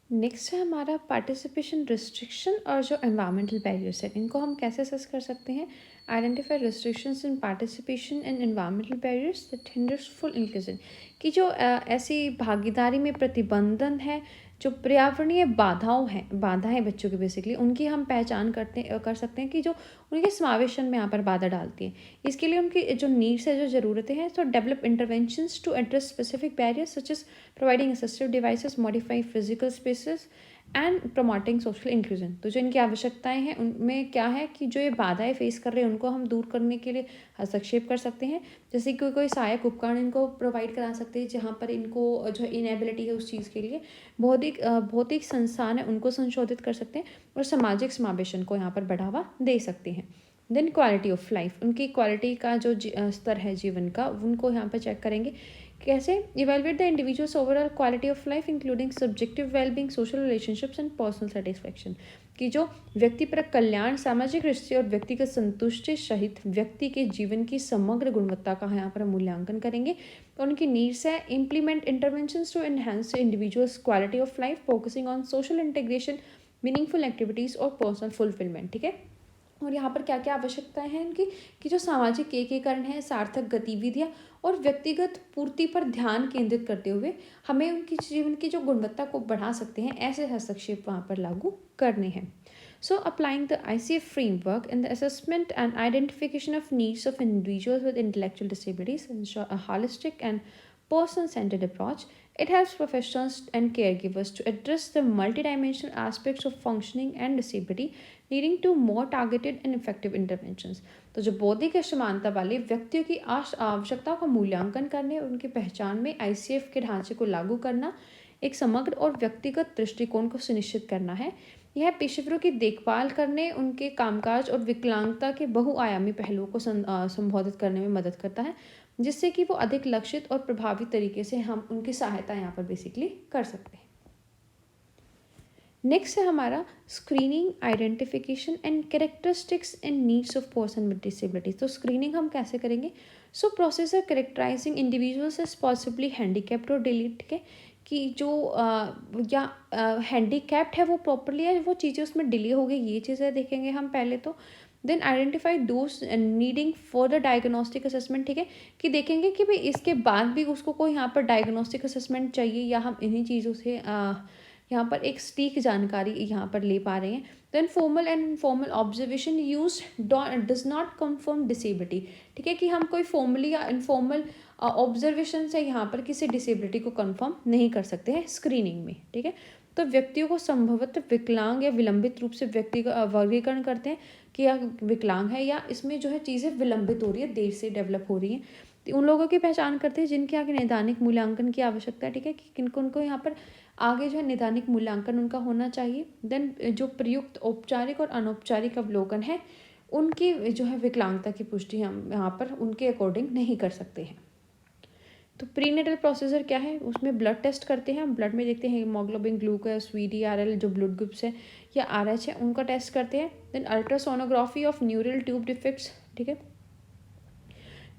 नेक्स्ट है हमारा पार्टिसिपेशन रिस्ट्रिक्शन और जो एनवायरमेंटल बैरियर्स है इनको हम कैसे असेस कर सकते हैं? Identify restrictions in participation and environmental barriers that hinders full inclusion, कि जो ऐसी भागीदारी में प्रतिबंधन है, जो पर्यावरणीय बाधाएं बच्चों की बेसिकली उनकी हम पहचान कर सकते हैं कि जो उनके समावेशन में यहाँ पर बाधा डालती है। इसके लिए उनकी जो नीड्स है, जो ज़रूरतें हैं, तो develop interventions to address specific barriers such as providing assistive devices, modify physical spaces and promoting social inclusion. तो जो इनकी आवश्यकताएं हैं उनमें क्या है कि जो ये बाधाएं फेस कर रहे हैं उनको हम दूर करने के लिए हस्तक्षेप कर सकते हैं। जैसे कि कोई सहायक उपकरण इनको प्रोवाइड करा सकते हैं जहाँ पर इनको जो इनेबिलिटी है उस चीज़ के लिए भौतिक संस्थान है उनको संशोधित कर सकते हैं और सामाजिक समावेशन को यहाँ पर बढ़ावा दे सकते हैं। देन क्वालिटी ऑफ लाइफ, उनकी क्वालिटी का जो स्तर है जीवन का उनको यहाँ पर चेक करेंगे कैसे? Evaluate the individuals overall quality of life including subjective wellbeing, social relationships and personal satisfaction, कि जो व्यक्तिपरक कल्याण, सामाजिक रिश्ते और व्यक्तिगत संतुष्टि सहित व्यक्ति के जीवन की समग्र गुणवत्ता का यहाँ पर हम मूल्यांकन करेंगे। और उनकी नीड्स है implement interventions to enhance individual's quality of life focusing on social integration, meaningful activities और पर्सनल फुलफिलमेंट। ठीक है, और यहाँ पर क्या क्या आवश्यकताएं हैं इनकी, कि जो सामाजिक एकीकरण है, सार्थक गतिविधियाँ और व्यक्तिगत पूर्ति पर ध्यान केंद्रित करते हुए हमें उनकी जीवन की जो गुणवत्ता को बढ़ा सकते हैं, ऐसे हस्तक्षेप वहाँ पर लागू करने हैं। So applying the ICF framework in the assessment and identification of needs of individuals with intellectual disabilities ensure a holistic and person-centered approach. It helps professionals and caregivers to address the multidimensional aspects of functioning and disability, leading to more targeted and effective interventions. तो जो बौद्धिक समानता वाले व्यक्तियों की आवश्यकताओं का मूल्यांकन करने और उनकी पहचान में ICF के ढांचे को लागू करना, एक समग्र और व्यक्तिगत दृष्टिकोण को सुनिश्चित करना है। यह पेशेवरों की देखभाल करने, उनके कामकाज और विकलांगता के बहुआयामी पहलुओं को संबोधित करने में मदद करता है, जिससे कि वो अधिक लक्षित और प्रभावी तरीके से हम उनकी सहायता यहाँ पर बेसिकली कर सकते हैं। नेक्स्ट है हमारा screening, identification and characteristics and needs of person with disability. तो स्क्रीनिंग हम कैसे करेंगे? So process of characterising individuals as possibly handicapped और डिलीट के, कि जो या हैंडीकैप्ड है वो प्रॉपरली है, वो चीज़ें उसमें डिले हो गई, ये चीज़ें देखेंगे हम पहले तो। Then identify those needing for the diagnostic assessment. ठीक है, कि देखेंगे कि भाई इसके बाद भी उसको कोई यहाँ पर डायग्नोस्टिक असेसमेंट चाहिए, या हम इन्हीं चीज़ों से यहाँ पर एक सटीक जानकारी यहाँ पर ले पा रहे हैं। Then formal and informal observation use does not confirm disability. ठीक है, कि हम कोई फॉर्मली या इनफॉर्मल ऑब्जर्वेशन से यहाँ पर किसी डिसेबिलिटी को कन्फर्म नहीं कर सकते हैं स्क्रीनिंग में। ठीक है, तो व्यक्तियों को संभवतः विकलांग या विलंबित रूप से व्यक्ति का वर्गीकरण करते हैं कि या विकलांग है, या इसमें जो है चीज़ें विलंबित हो रही है, देर से डेवलप हो रही हैं। तो उन लोगों की पहचान करते हैं जिनके आगे नैदानिक मूल्यांकन की आवश्यकता है। ठीक है, कि किनको उनको यहाँ पर आगे जो है नैदानिक मूल्यांकन उनका होना चाहिए। देन जो प्रयुक्त औपचारिक और अनौपचारिक अवलोकन है, उनकी जो है विकलांगता की पुष्टि हम यहाँ पर उनके अकॉर्डिंग नहीं कर सकते हैं। तो प्रीनेटल प्रोसीजर क्या है? उसमें ब्लड टेस्ट करते हैं, ब्लड में देखते हैं हीमोग्लोबिन, ग्लूकोज, VDRL जो ब्लड ग्रुप्स है, या RH है, उनका टेस्ट करते हैं। Then ultrasonography of neural tube defects. ठीक है,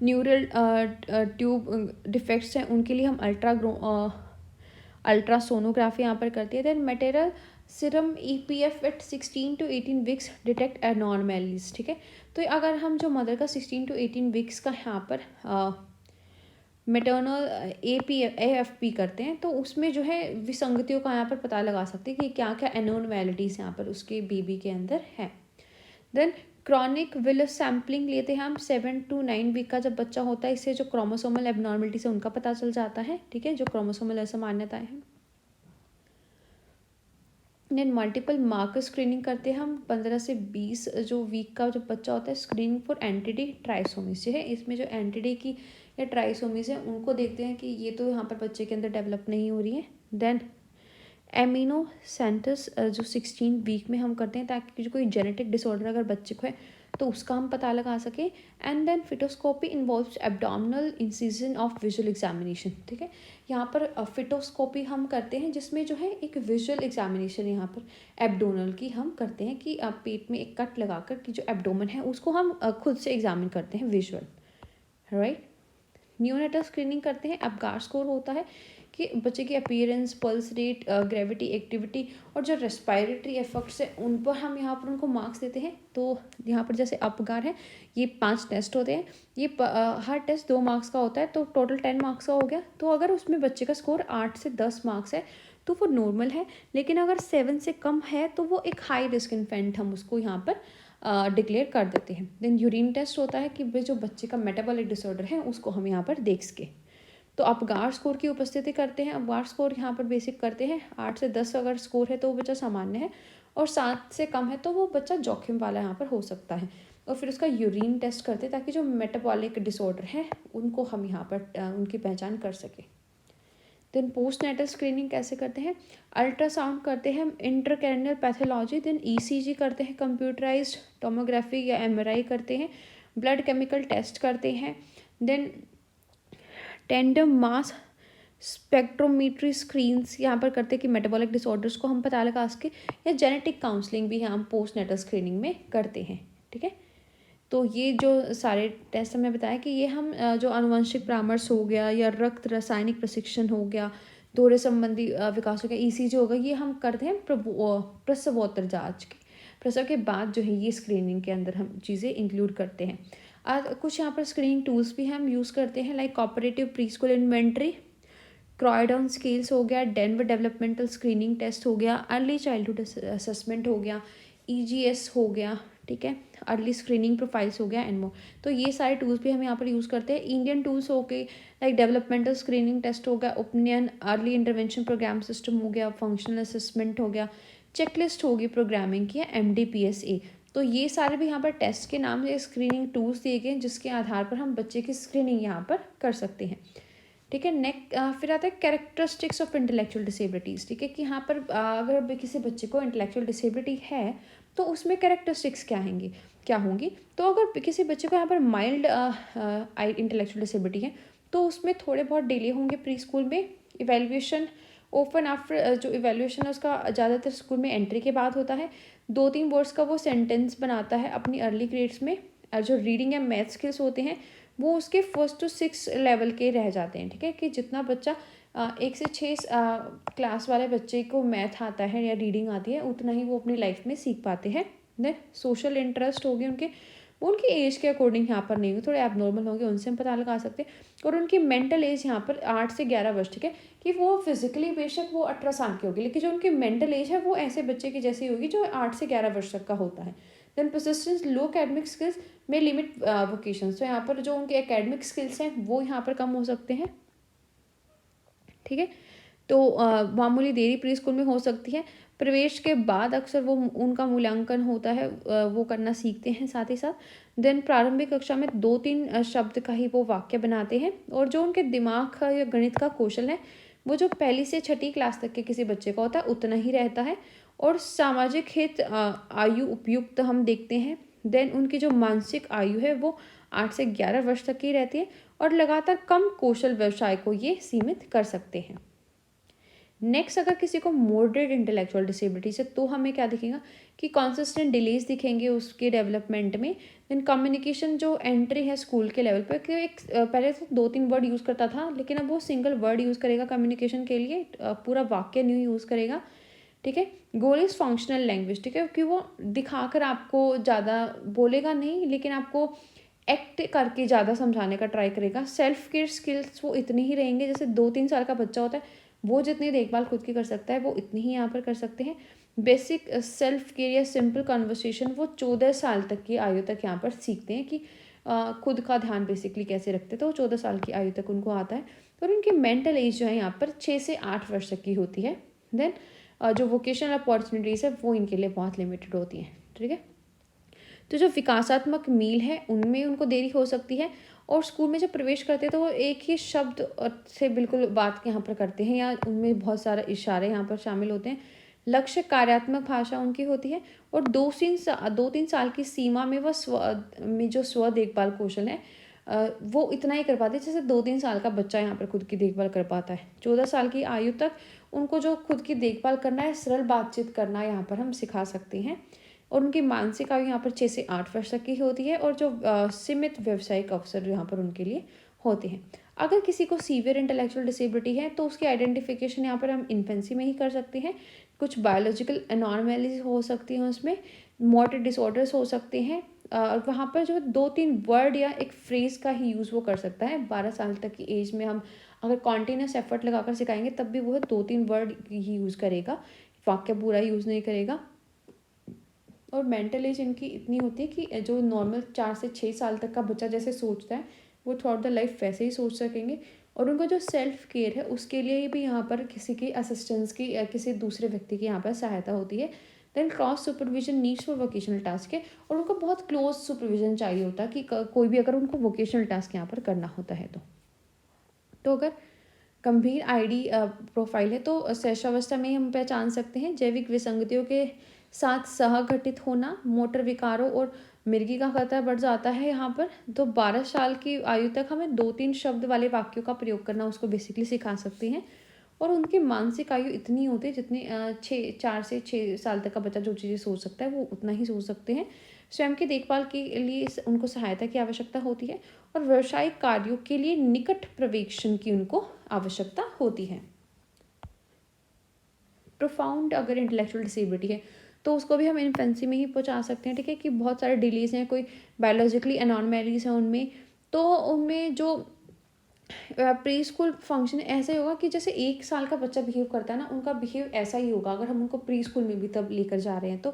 न्यूरल ट्यूब डिफेक्ट्स हैं, उनके लिए हम अल्ट्रासोनोग्राफी यहाँ पर करती है। Then maternal serum EPF at 16 to 18 weeks detect abnormalities. ठीक है, तो अगर हम जो मदर का 16 to 18 वीक्स का यहाँ पर मेटर्नल AFP करते हैं, तो उसमें जो है विसंगतियों का यहाँ पर पता लगा सकते हैं कि क्या क्या एनॉर्मैलिटीज़ यहाँ पर उसके बेबी के अंदर है। देन क्रॉनिक विलस सैम्पलिंग लेते हैं हम 7 to 9 वीक का जब बच्चा होता है, इससे जो क्रोमोसोमल एबनॉर्मलिटीज है उनका पता चल जाता है। ठीक है, जो क्रोमोसोमल असामान्यताएं हैं। देन मल्टीपल मार्कर स्क्रीनिंग करते हैं हम 15 से 20 जो वीक का जब बच्चा होता है, स्क्रीनिंग फॉर एंटीडी ट्राइसोमीज है। इसमें जो एंटीडी की या ट्राइसोमीज है उनको देखते हैं कि ये तो यहाँ पर बच्चे के अंदर डेवलप नहीं हो रही है। देन एमिनो सेंटस जो 16 वीक में हम करते हैं, ताकि जो कोई जेनेटिक डिसऑर्डर अगर बच्चे को है तो उसका हम पता लगा सकें। And then fetoscopy involves abdominal incision of visual examination. ठीक है, यहाँ पर फिटोस्कोपी हम करते हैं, जिसमें जो है एक विजुअल एग्जामिनेशन यहाँ पर एब्डोमिनल की हम करते हैं, कि पेट में एक कट लगाकर कि जो एब्डोमेन है उसको हम खुद से एग्जामिन करते हैं विजुअल। राइट, न्यूनेटल स्क्रीनिंग करते हैं। एब्गार स्कोर होता है कि बच्चे की appearance, pulse rate, gravity, activity और जो रेस्पायरेटरी एफर्ट्स है उन पर हम यहाँ पर उनको मार्क्स देते हैं। तो यहाँ पर जैसे अपगार है, ये 5 टेस्ट होते हैं, ये हर टेस्ट 2 मार्क्स का होता है, तो टोटल 10 मार्क्स का हो गया। तो अगर उसमें बच्चे का स्कोर 8 से 10 मार्क्स है तो वो नॉर्मल है, लेकिन अगर 7 से कम है तो वो एक हाई रिस्क इन्फेंट हम उसको यहाँ पर डिक्लेयर कर देते हैं। देन यूरिन टेस्ट होता है कि भाई जो बच्चे का मेटाबॉलिक डिसऑर्डर है उसको हम यहाँ पर देख सके। तो अपगार स्कोर की उपस्थिति करते हैं। अपगार स्कोर यहाँ पर बेसिक करते हैं 8 से 10 अगर स्कोर है तो वो बच्चा सामान्य है, और 7 से कम है तो वो बच्चा जोखिम वाला यहाँ पर हो सकता है। और फिर उसका यूरिन टेस्ट करते हैं ताकि जो मेटाबॉलिक डिसऑर्डर है उनको हम यहाँ पर उनकी पहचान कर सकें। देन पोस्ट नेटल स्क्रीनिंग कैसे करते हैं? अल्ट्रासाउंड करते हैं, इंट्राक्रैनियल पैथोलॉजी, देन ECG करते हैं, कंप्यूटराइज्ड टोमोग्राफी या MRI करते हैं, ब्लड केमिकल टेस्ट करते हैं, देन टेंडम मास स्पेक्ट्रोमीट्री स्क्रीन्स यहाँ पर करते हैं कि मेटाबॉलिक डिसऑर्डर्स को हम पता लगा सके, या जेनेटिक काउंसलिंग भी हम पोस्ट नेटल स्क्रीनिंग में करते हैं। ठीक है, तो ये जो सारे टेस्ट हमें बताया कि ये हम जो आनुवंशिक परामर्श हो गया या रक्त रासायनिक प्रशिक्षण हो गया, दोहरे संबंधी विकास हो गया, ईसीजी हो गया, ये हम करते हैं प्रसवोत्तर जांच के प्रसव के बाद जो है ये स्क्रीनिंग के अंदर हम चीज़ें इंक्लूड करते हैं। कुछ यहाँ पर स्क्रीनिंग टूल्स भी हम यूज़ करते हैं, like cooperative preschool inventory, Croydon scales हो गया, डेनवर डेवलपमेंटल स्क्रीनिंग टेस्ट हो गया, अर्ली चाइल्डहुड असेसमेंट हो गया, ईजीएस हो गया, ठीक है, अर्ली स्क्रीनिंग प्रोफाइल्स हो गया एंड मोर। तो ये सारे टूल्स भी हम यहाँ पर यूज़ करते हैं। इंडियन टूल्स हो गए लाइक डेवलपमेंटल स्क्रीनिंग टेस्ट हो गया, opinion, early intervention program system हो गया, फंक्शनल असेसमेंट हो गया, चेकलिस्ट होगी प्रोग्रामिंग की, MDPSA। तो ये सारे भी यहाँ पर टेस्ट के नाम से स्क्रीनिंग टूल्स दिए गए जिसके आधार पर हम बच्चे की स्क्रीनिंग यहाँ पर कर सकते हैं। ठीक है, फिर आता है कैरेक्टरिस्टिक्स ऑफ इंटेलेक्चुअल डिसेबिलिटीज़। ठीक है, कि यहाँ पर अगर किसी बच्चे को इंटेलेक्चुअल डिसेबिलिटी है तो उसमें कैरेक्टरिस्टिक्स क्या होंगी। तो अगर किसी बच्चे को यहाँ पर माइल्ड इंटेलेक्चुअल डिसेबिलिटी है तो उसमें थोड़े बहुत डिले होंगे प्री स्कूल में। इवेल्युएशन ओपन आफ्टर, जो इवेल्युएशन है उसका ज़्यादातर स्कूल में एंट्री के बाद होता है। 2-3 वर्ड्स का वो सेंटेंस बनाता है अपनी अर्ली ग्रेड्स में। जो रीडिंग या मैथ स्किल्स होते हैं वो उसके 1st to 6 लेवल के रह जाते हैं। ठीक है, कि जितना बच्चा 1 से 6 क्लास वाले बच्चे को मैथ आता है या रीडिंग आती है उतना ही वो अपनी लाइफ में सीख पाते हैं। देन सोशल इंटरेस्ट हो गए उनके, वो उनकी एज के अकॉर्डिंग यहाँ पर नहीं होंगे, थोड़े एबनॉर्मल होंगे, उनसे हम पता लगा सकते हैं। और उनकी मेंटल एज यहाँ पर 8 से 11 वर्ष। ठीक है, कि वो फिजिकली बेशक वो 18 साल की होगी लेकिन जो उनकी मेंटल एज है वो ऐसे बच्चे की जैसी होगी जो 8 से 11 वर्ष तक का होता है। देन परसिस्टेंस, लो एकेडमिक स्किल्स में लिमिट वोकेशन। तो यहाँ पर जो उनके एकेडमिक स्किल्स हैं वो यहाँ पर कम हो सकते हैं। ठीक है, तो मामूली देरी प्री स्कूल में हो सकती है। प्रवेश के बाद अक्सर वो उनका मूल्यांकन होता है, वो करना सीखते हैं साथ ही साथ। देन प्रारंभिक कक्षा में 2-3 शब्द का ही वो वाक्य बनाते हैं। और जो उनके दिमाग का या गणित का कौशल है वो जो 1ली से 6ठी क्लास तक के किसी बच्चे का होता है उतना ही रहता है। और सामाजिक हित आयु उपयुक्त हम देखते हैं। देन उनकी जो मानसिक आयु है वो 8 से 11 वर्ष तक की रहती है। और लगातार कम कौशल व्यवसाय को ये सीमित कर सकते हैं। नेक्स्ट, अगर किसी को मॉडरेट इंटेलेक्चुअल डिसेबिलिटी से तो हमें क्या दिखेगा कि कॉन्सिस्टेंट डिलेज दिखेंगे उसके डेवलपमेंट में। देन कम्युनिकेशन जो एंट्री है स्कूल के लेवल पर, कि एक पहले तो 2-3 वर्ड यूज़ करता था लेकिन अब वो सिंगल वर्ड यूज़ करेगा कम्युनिकेशन के लिए, पूरा वाक्य नहीं यूज़ करेगा। ठीक है, गोल इज़ फंक्शनल लैंग्वेज। ठीक है, क्योंकि वो दिखाकर आपको ज़्यादा बोलेगा नहीं लेकिन आपको एक्ट करके ज़्यादा समझाने का ट्राई करेगा। सेल्फ केयर स्किल्स वो इतनी ही रहेंगे, जैसे 2-3 साल का बच्चा होता है वो जितनी देखभाल खुद की कर सकता है वो इतनी ही यहाँ पर कर सकते हैं। बेसिक सेल्फ केयर या सिंपल कन्वर्सेशन वो 14 साल तक की आयु तक यहाँ पर सीखते हैं कि खुद का ध्यान बेसिकली कैसे रखते हैं, तो 14 साल की आयु तक उनको आता है। और उनकी मेंटल एज जो है यहाँ पर 6 से 8 वर्ष तक की होती है। देन जो वोकेशनल अपॉर्चुनिटीज़ है वो इनके लिए बहुत लिमिटेड होती हैं। ठीक है, तो जो विकासात्मक मील है उनमें उनको देरी हो सकती है। और स्कूल में जब प्रवेश करते हैं तो वो एक ही शब्द से बिल्कुल बात यहाँ पर करते हैं या उनमें बहुत सारा इशारे यहाँ पर शामिल होते हैं। लक्ष्य कार्यात्मक भाषा उनकी होती है। और 2-3 साल की सीमा में वह जो स्व देखभाल कौशल है वो इतना ही कर पाते हैं जैसे 2-3 साल का बच्चा यहाँ पर खुद की देखभाल कर पाता है। 14 साल की आयु तक उनको जो खुद की देखभाल करना है, सरल बातचीत करना यहाँ पर हम सिखा सकते हैं। और उनकी मानसिक आयु यहाँ पर 6 से 8 वर्ष तक की होती है। और जो सीमित व्यावसायिक अवसर यहाँ पर उनके लिए होते हैं। अगर किसी को सीवियर इंटेलेक्चुअल डिसेबिलिटी है तो उसकी आइडेंटिफिकेशन यहाँ पर हम इन्फेंसी में ही कर सकते हैं। कुछ बायोलॉजिकल एनॉर्मैलिटीज हो सकती हैं, उसमें मोटर डिसऑर्डर्स हो सकते हैं। वहाँ पर जो 2-3 वर्ड या एक फ्रेज़ का ही यूज़ वो कर सकता है। 12 साल तक की एज में हम अगर कॉन्टीन्यूस एफर्ट लगाकर सिखाएंगे तब भी वो 2-3 वर्ड ही यूज़ करेगा, वाक्य पूरा यूज़ नहीं करेगा। और मेंटल एज इनकी इतनी होती है कि जो नॉर्मल 4 से 6 साल तक का बच्चा जैसे सोचता है वो थ्रू द लाइफ वैसे ही सोच सकेंगे। और उनका जो सेल्फ केयर है उसके लिए भी यहाँ पर किसी की असिस्टेंस की या किसी दूसरे व्यक्ति की यहाँ पर सहायता होती है। Then cross supervision needs for vocational task है। और उनको बहुत क्लोज सुपरविजन चाहिए होता है कि कोई भी अगर उनको वोकेशनल टास्क यहाँ पर करना होता है तो अगर गंभीर आईडी प्रोफाइल है तो शैशवावस्था में ही हम पहचान सकते हैं। जैविक विसंगतियों के साथ सहघटित होना, मोटर विकारों और मिर्गी का खतरा बढ़ जाता है यहाँ पर। तो 12 साल की आयु तक हमें 2-3 शब्द वाले वाक्यों का प्रयोग करना उसको बेसिकली सिखा सकते हैं। और उनकी मानसिक आयु इतनी होती है जितनी 4 से 6 साल तक का बच्चा जो चीज़ें सोच सकता है वो उतना ही सोच सकते हैं। स्वयं की देखभाल के लिए उनको सहायता की आवश्यकता होती है और व्यावसायिक कार्यों के लिए निकट पर्यवेक्षण की उनको आवश्यकता होती है। प्रोफाउंड अगर इंटेलेक्चुअल डिसेबिलिटी है तो उसको भी हम इन्फेंसी में ही पहुंचा सकते हैं, ठीक है, कि बहुत सारे डिलीज हैं, कोई बायोलॉजिकली एनॉर्मैलिज हैं उनमें, तो उनमें जो प्री स्कूल फंक्शन ऐसे होगा कि जैसे 1 साल का बच्चा बिहेव करता है ना, उनका बिहेव ऐसा ही होगा अगर हम उनको प्री स्कूल में भी तब लेकर जा रहे हैं। तो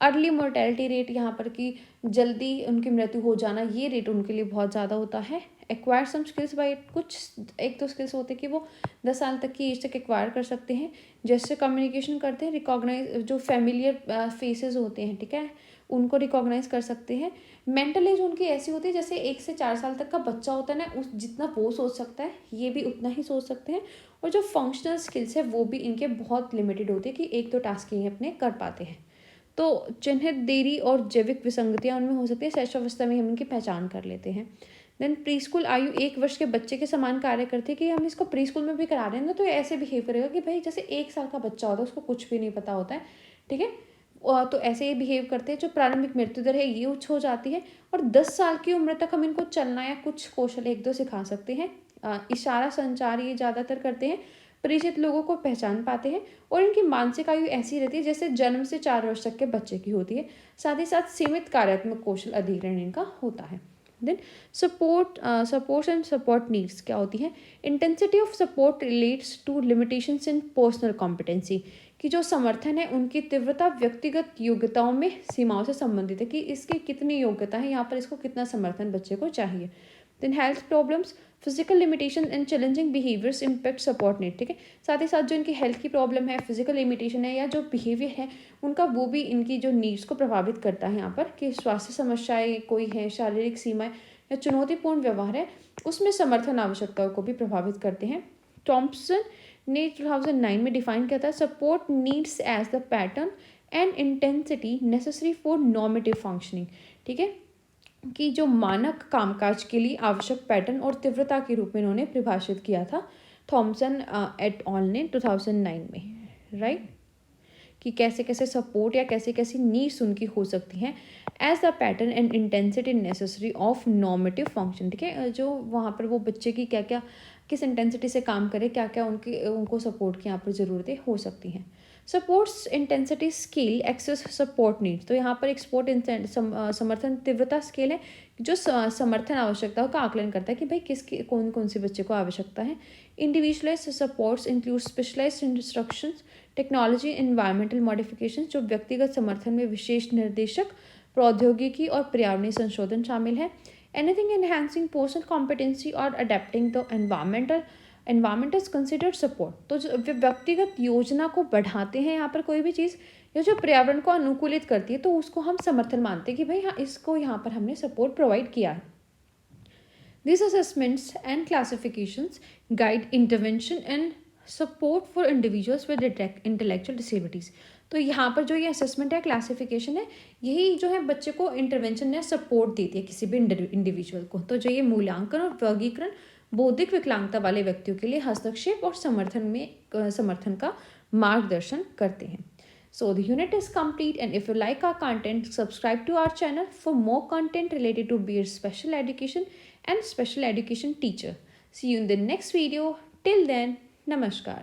अर्ली मोर्टेलिटी रेट यहाँ पर कि जल्दी उनकी मृत्यु हो जाना, ये रेट उनके लिए बहुत ज़्यादा होता है। एक्वायर सम स्किल्स बाई कुछ एक तो स्किल्स होते हैं कि वो 10 साल तक की एज तक एक्वायर कर सकते हैं, जैसे कम्युनिकेशन करते हैं, रिकॉग्नाइज जो फेमिलियर फेसेस होते हैं, ठीक है, उनको रिकॉग्नाइज कर सकते हैं। मेंटल एज उनकी ऐसी होती है जैसे 1 से 4 साल तक का बच्चा होता है ना, उस जितना वो सोच सकता है ये भी उतना ही सोच सकते हैं। और जो फंक्शनल स्किल्स है वो भी इनके बहुत लिमिटेड होते हैं कि 1-2 टास्क ही अपने कर पाते हैं। तो चिन्हित देरी और जैविक विसंगतियाँ उनमें हो सकती है, शैशवावस्था में हम इनकी पहचान कर लेते हैं। देन प्री स्कूल आयु 1 वर्ष के बच्चे के समान कार्य करती है कि हम इसको प्री स्कूल में भी करा रहे हैं ना, तो ये ऐसे बिहेव करेगा कि भाई जैसे 1 साल का बच्चा होता है, उसको कुछ भी नहीं पता होता है, ठीक है। तो ऐसे ही बिहेव करते हैं। जो प्रारंभिक मृत्यु दर है ये उच्च हो जाती है। और 10 साल की उम्र तक हम इनको चलना या कुछ कौशल 1-2 सिखा सकते हैं। इशारा संचार ये ज़्यादातर करते हैं, परिचित लोगों को पहचान पाते हैं और इनकी मानसिक आयु ऐसी रहती है जैसे जन्म से 4 वर्ष तक के बच्चे की होती है। साथ ही साथ सीमित कार्यात्मक कौशल अधिग्रहण इनका होता है। Then support and support needs क्या होती है? Intensity of support relates to limitations in personal competency, कि जो समर्थन है उनकी तीव्रता व्यक्तिगत योग्यताओं में सीमाओं से संबंधित है कि इसकी कितनी योग्यता है, यहाँ पर इसको कितना समर्थन बच्चे को चाहिए। Then health problems, physical limitation and challenging behaviours impact support need, ठीक है। साथ ही साथ जो इनकी हेल्थ की प्रॉब्लम है, फिजिकल लिमिटेशन है या जो बिहेवियर है उनका, वो भी इनकी जो नीड्स को प्रभावित करता है। यहाँ पर कि स्वास्थ्य समस्याएं कोई है, शारीरिक सीमाएं या चुनौतीपूर्ण व्यवहार है, उसमें समर्थन आवश्यकताओं को भी प्रभावित करते हैं। थॉम्पसन ने 2009 में डिफाइन किया था support needs as the pattern and intensity necessary for normative functioning, ठीक है, कि जो मानक कामकाज के लिए आवश्यक पैटर्न और तीव्रता के रूप में इन्होंने परिभाषित किया था थॉमसन एट ऑल ने 2009 में, राइट, कि कैसे कैसे सपोर्ट या कैसे कैसी नीड्स उनकी हो सकती हैं as the pattern and intensity necessary of normative function, ठीक है। जो वहाँ पर वो बच्चे की क्या क्या किस इंटेंसिटी से काम करे, क्या क्या उनको सपोर्ट की यहाँ पर ज़रूरतें हो सकती हैं। Supports intensity scale assess support needs, तो यहाँ पर एक सपोर्ट समर्थन तीव्रता स्केल है जो समर्थन आवश्यकताओं का आकलन करता है कि भाई किसकी कौन कौन से बच्चे को आवश्यकता है। Individualised supports include specialised instructions, technology, environmental modification, जो व्यक्तिगत समर्थन में विशेष निर्देशक, प्रौद्योगिकी और पर्यावरणीय संशोधन शामिल है। एनीथिंग एनहांसिंग पर्सनल कॉम्पिटेंसी और adapting the environment is considered support, तो जो व्यक्तिगत योजना को बढ़ाते हैं यहाँ पर कोई भी चीज़ या जो पर्यावरण को अनुकूलित करती है, तो उसको हम समर्थन मानते हैं कि भाई हाँ, इसको यहाँ पर हमने सपोर्ट प्रोवाइड किया है। These assessments and classifications guide intervention and support for individuals with intellectual disabilities. तो यहाँ पर जो ये असेसमेंट है, क्लासिफिकेशन है, यही जो है बच्चे को इंटरवेंशन या सपोर्ट देती है किसी भी इंडिविजुअल को। तो जो ये मूल्यांकन और वर्गीकरण बौद्धिक विकलांगता वाले व्यक्तियों के लिए हस्तक्षेप और समर्थन का मार्गदर्शन करते हैं। So the unit is complete, and if you like our content, subscribe to our channel for more content related to BEAD special education and special education teacher. See you in the next video. Till then, namaskar.